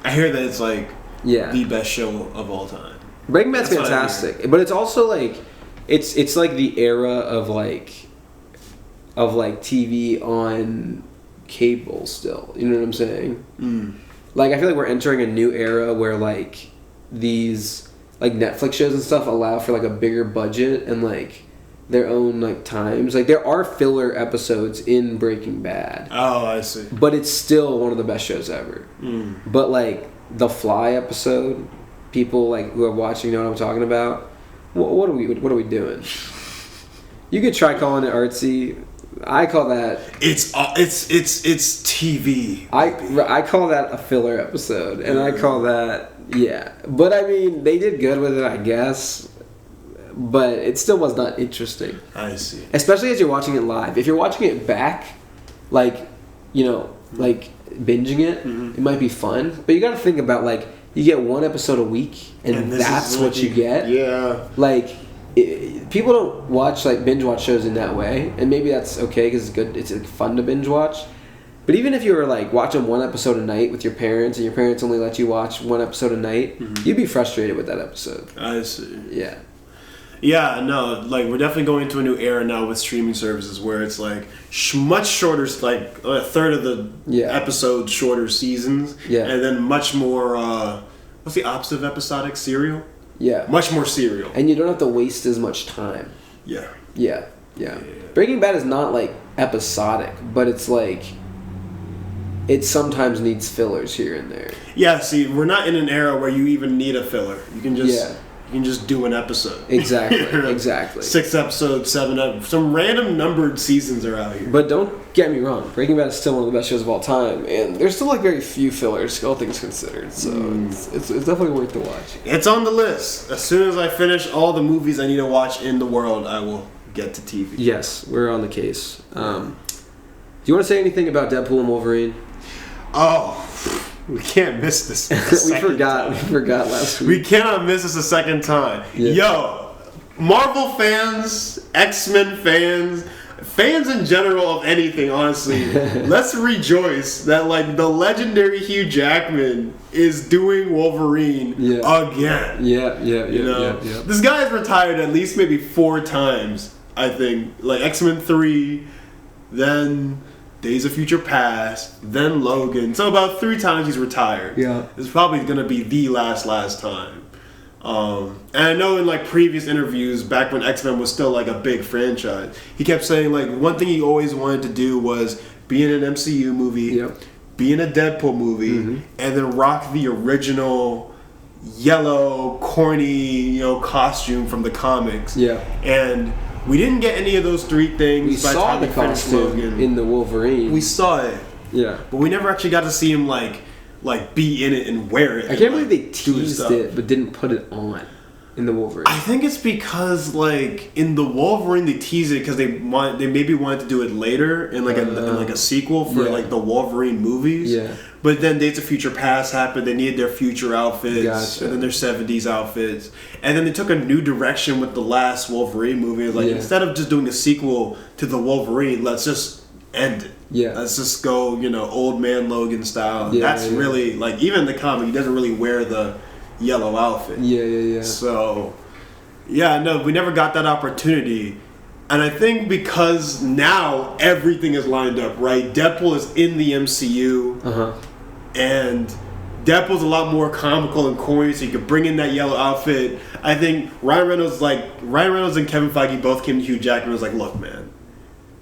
hear that it's, like, the best show of all time. Breaking Bad's fantastic. But it's also, like... It's like the era of TV on cable still. You know what I'm saying? Like, I feel like we're entering a new era where, like, these, like, Netflix shows and stuff allow for, like, a bigger budget and, like, their own, like, times. Like, there are filler episodes in Breaking Bad. Oh, I see. But it's still one of the best shows ever. But, like, the Fly episode, people, like, who are watching know what I'm talking about. What are we doing? You could try calling it artsy. I call that it's TV. I call that a filler episode, and I call that But I mean, they did good with it, I guess. But it still was not interesting. I see. Especially as you're watching it live. If you're watching it back, like, you know, like binging it, it might be fun. But you got to think about, like, you get one episode a week, and that's what you get. Yeah. Like, people don't watch, like, binge watch shows in that way, and maybe that's okay because it's good. It's fun to binge watch. But even if you were, like, watching one episode a night with your parents, and your parents only let you watch one episode a night, you'd be frustrated with that episode. I see. Yeah. Yeah, no, like, we're definitely going into a new era now with streaming services where it's, like, much shorter, like, a third of the episodes shorter seasons. Yeah. And then much more, what's the opposite of episodic? Serial? Yeah. Much more serial. And you don't have to waste as much time. Yeah. Yeah. Breaking Bad is not, like, episodic, but it's, like, it sometimes needs fillers here and there. Yeah, see, we're not in an era where you even need a filler. You can just... You can just do an episode. Exactly, exactly. 6 episodes, 7 episodes. Some random numbered seasons are out here. But don't get me wrong. Breaking Bad is still one of the best shows of all time. And there's still, like, very few fillers, all things considered. So it's definitely worth the watch. It's on the list. As soon as I finish all the movies I need to watch in the world, I will get to TV. Yes, we're on the case. Do you want to say anything about Deadpool and Wolverine? Oh... We can't miss this. We forgot last week. We cannot miss this a second time. Yeah. Yo, Marvel fans, X-Men fans in general of anything, honestly, let's rejoice that, like, the legendary Hugh Jackman is doing Wolverine again. Yeah. This guy has retired at least maybe 4 times, I think. Like, X-Men 3, then... Days of Future Past, then Logan. So about 3 times he's retired. Yeah. It's probably going to be the last time. And I know in like previous interviews, back when X-Men was still like a big franchise, he kept saying like one thing he always wanted to do was be in an MCU movie, be in a Deadpool movie, and then rock the original yellow, corny, costume from the comics. Yeah. And we didn't get any of those three things. We saw the costume in the Wolverine. We saw it. Yeah. But we never actually got to see him like be in it and wear it. I can't believe they teased it but didn't put it on in the Wolverine. I think it's because like in the Wolverine they teased it because they maybe wanted to do it later in like a sequel for like the Wolverine movies. Yeah. But then Days of Future Past happened. They needed their future outfits and then their 70s outfits. And then they took a new direction with the last Wolverine movie. Like instead of just doing a sequel to the Wolverine, let's just end it. Yeah. Let's just go, old man Logan style. Yeah, that's really like even in the comic he doesn't really wear the yellow outfit. Yeah. So no, we never got that opportunity. And I think because now everything is lined up, right? Deadpool is in the MCU. And Deadpool's a lot more comical and corny, so you could bring in that yellow outfit. I think Ryan Reynolds and Kevin Feige both came to Hugh Jackman and was like, look, man,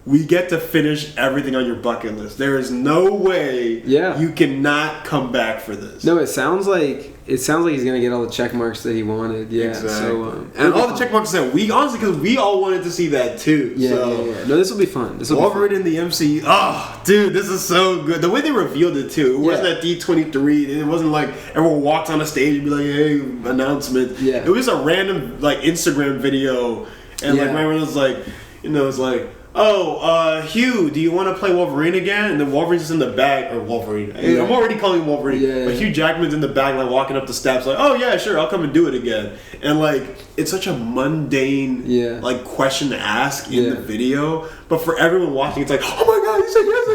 we get to finish everything on your bucket list. There is no way you cannot come back for this. No, it sounds like he's gonna get all the check marks that he wanted. Yeah, exactly. So and all the check marks that we honestly, because we all wanted to see that too. Yeah, so. yeah. No, this will be fun. Wolverine in the MCU. Oh, dude, this is so good. The way they revealed it too. It wasn't at D23. It wasn't like everyone walks on a stage and be like, "Hey, announcement." Yeah. It was a random like Instagram video, and like Ryan Reynolds like, it's like. Oh, Hugh, do you want to play Wolverine again? And then Wolverine's just in the back, or Wolverine. Yeah. I'm already calling him Wolverine. Yeah, but Hugh Jackman's in the back, like walking up the steps, like, oh yeah, sure, I'll come and do it again. And like, it's such a mundane, like question to ask in the video, but for everyone watching, it's like, oh my god, he said yes,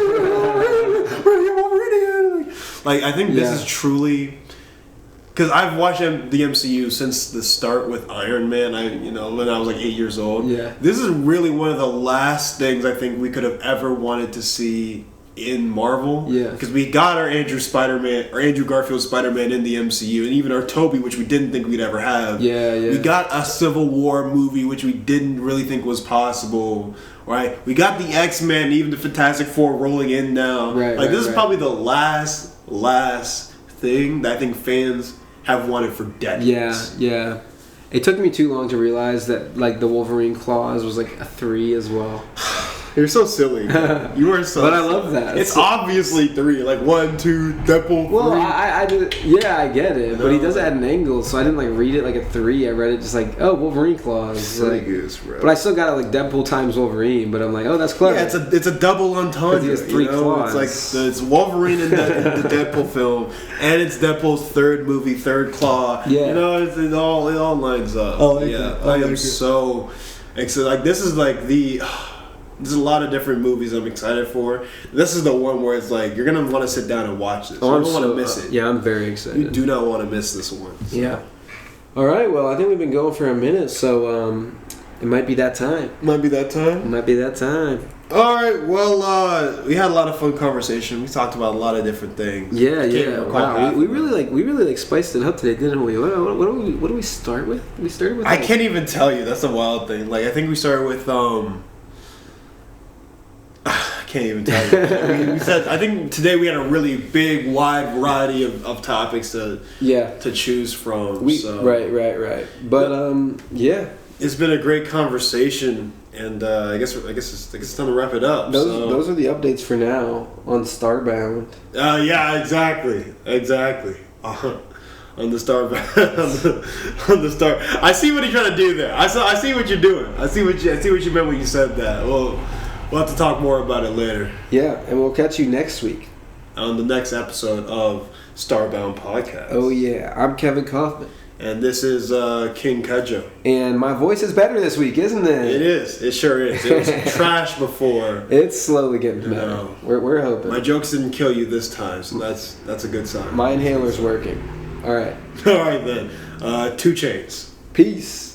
we're gonna get Wolverine again. Like, I think this is truly. Because I've watched the MCU since the start with Iron Man, when I was like 8 years old. Yeah. This is really one of the last things I think we could have ever wanted to see in Marvel. Yeah. Because we got our Andrew Garfield Spider-Man in the MCU, and even our Tobey, which we didn't think we'd ever have. Yeah. We got a Civil War movie, which we didn't really think was possible. Right? We got the X-Men, even the Fantastic Four rolling in now. This is probably the last thing that I think fans have wanted for decades. Yeah. It took me too long to realize that like the Wolverine clause was like a 3 as well. You're so silly. You are so. But I love that. It's obviously 3, like 1, 2, Deadpool. 3. Well, I get it, but he does add an angle, so I didn't like read it like a 3. I read it just like, oh, Wolverine clause. Like, goose, bro. But I still got it like Deadpool times Wolverine. But I'm like, oh, that's clever. Yeah, it's a double entendre. He has 3 claws. It's like it's Wolverine in the Deadpool film, and it's Deadpool's 3rd movie, 3rd claw. Yeah, it all lines up. Oh, I am so excited. Like this is like There's a lot of different movies I'm excited for. This is the one where it's like you're gonna want to sit down and watch this. You don't want to miss it. Yeah, I'm very excited. You do not want to miss this one. So. Yeah. All right. Well, I think we've been going for a minute, so it might be that time. Might be that time. All right. Well, we had a lot of fun conversation. We talked about a lot of different things. Yeah. Wow. We really spiced it up today, didn't we? What do we start with? We started with. I can't even tell you. That's a wild thing. Like I think we started with I can't even tell you. I think today we had a really big, wide variety of topics to choose from. Right. But it's been a great conversation, and I guess it's time to wrap it up. Those are the updates for now on Starbound. Yeah, exactly. On the Starbound, on the Star. I see what you're trying to do there. I see what you're doing. I see what you meant when you said that. We'll have to talk more about it later. Yeah, and we'll catch you next week. On the next episode of Starbound Podcast. Oh, yeah. I'm Kevin Kaufman. And this is King Kudjo. And my voice is better this week, isn't it? It is. It sure is. It was trash before. It's slowly getting better. We're hoping. My jokes didn't kill you this time, so that's a good sign. My inhaler's working. All right. All right, then. 2 Chainz. Peace.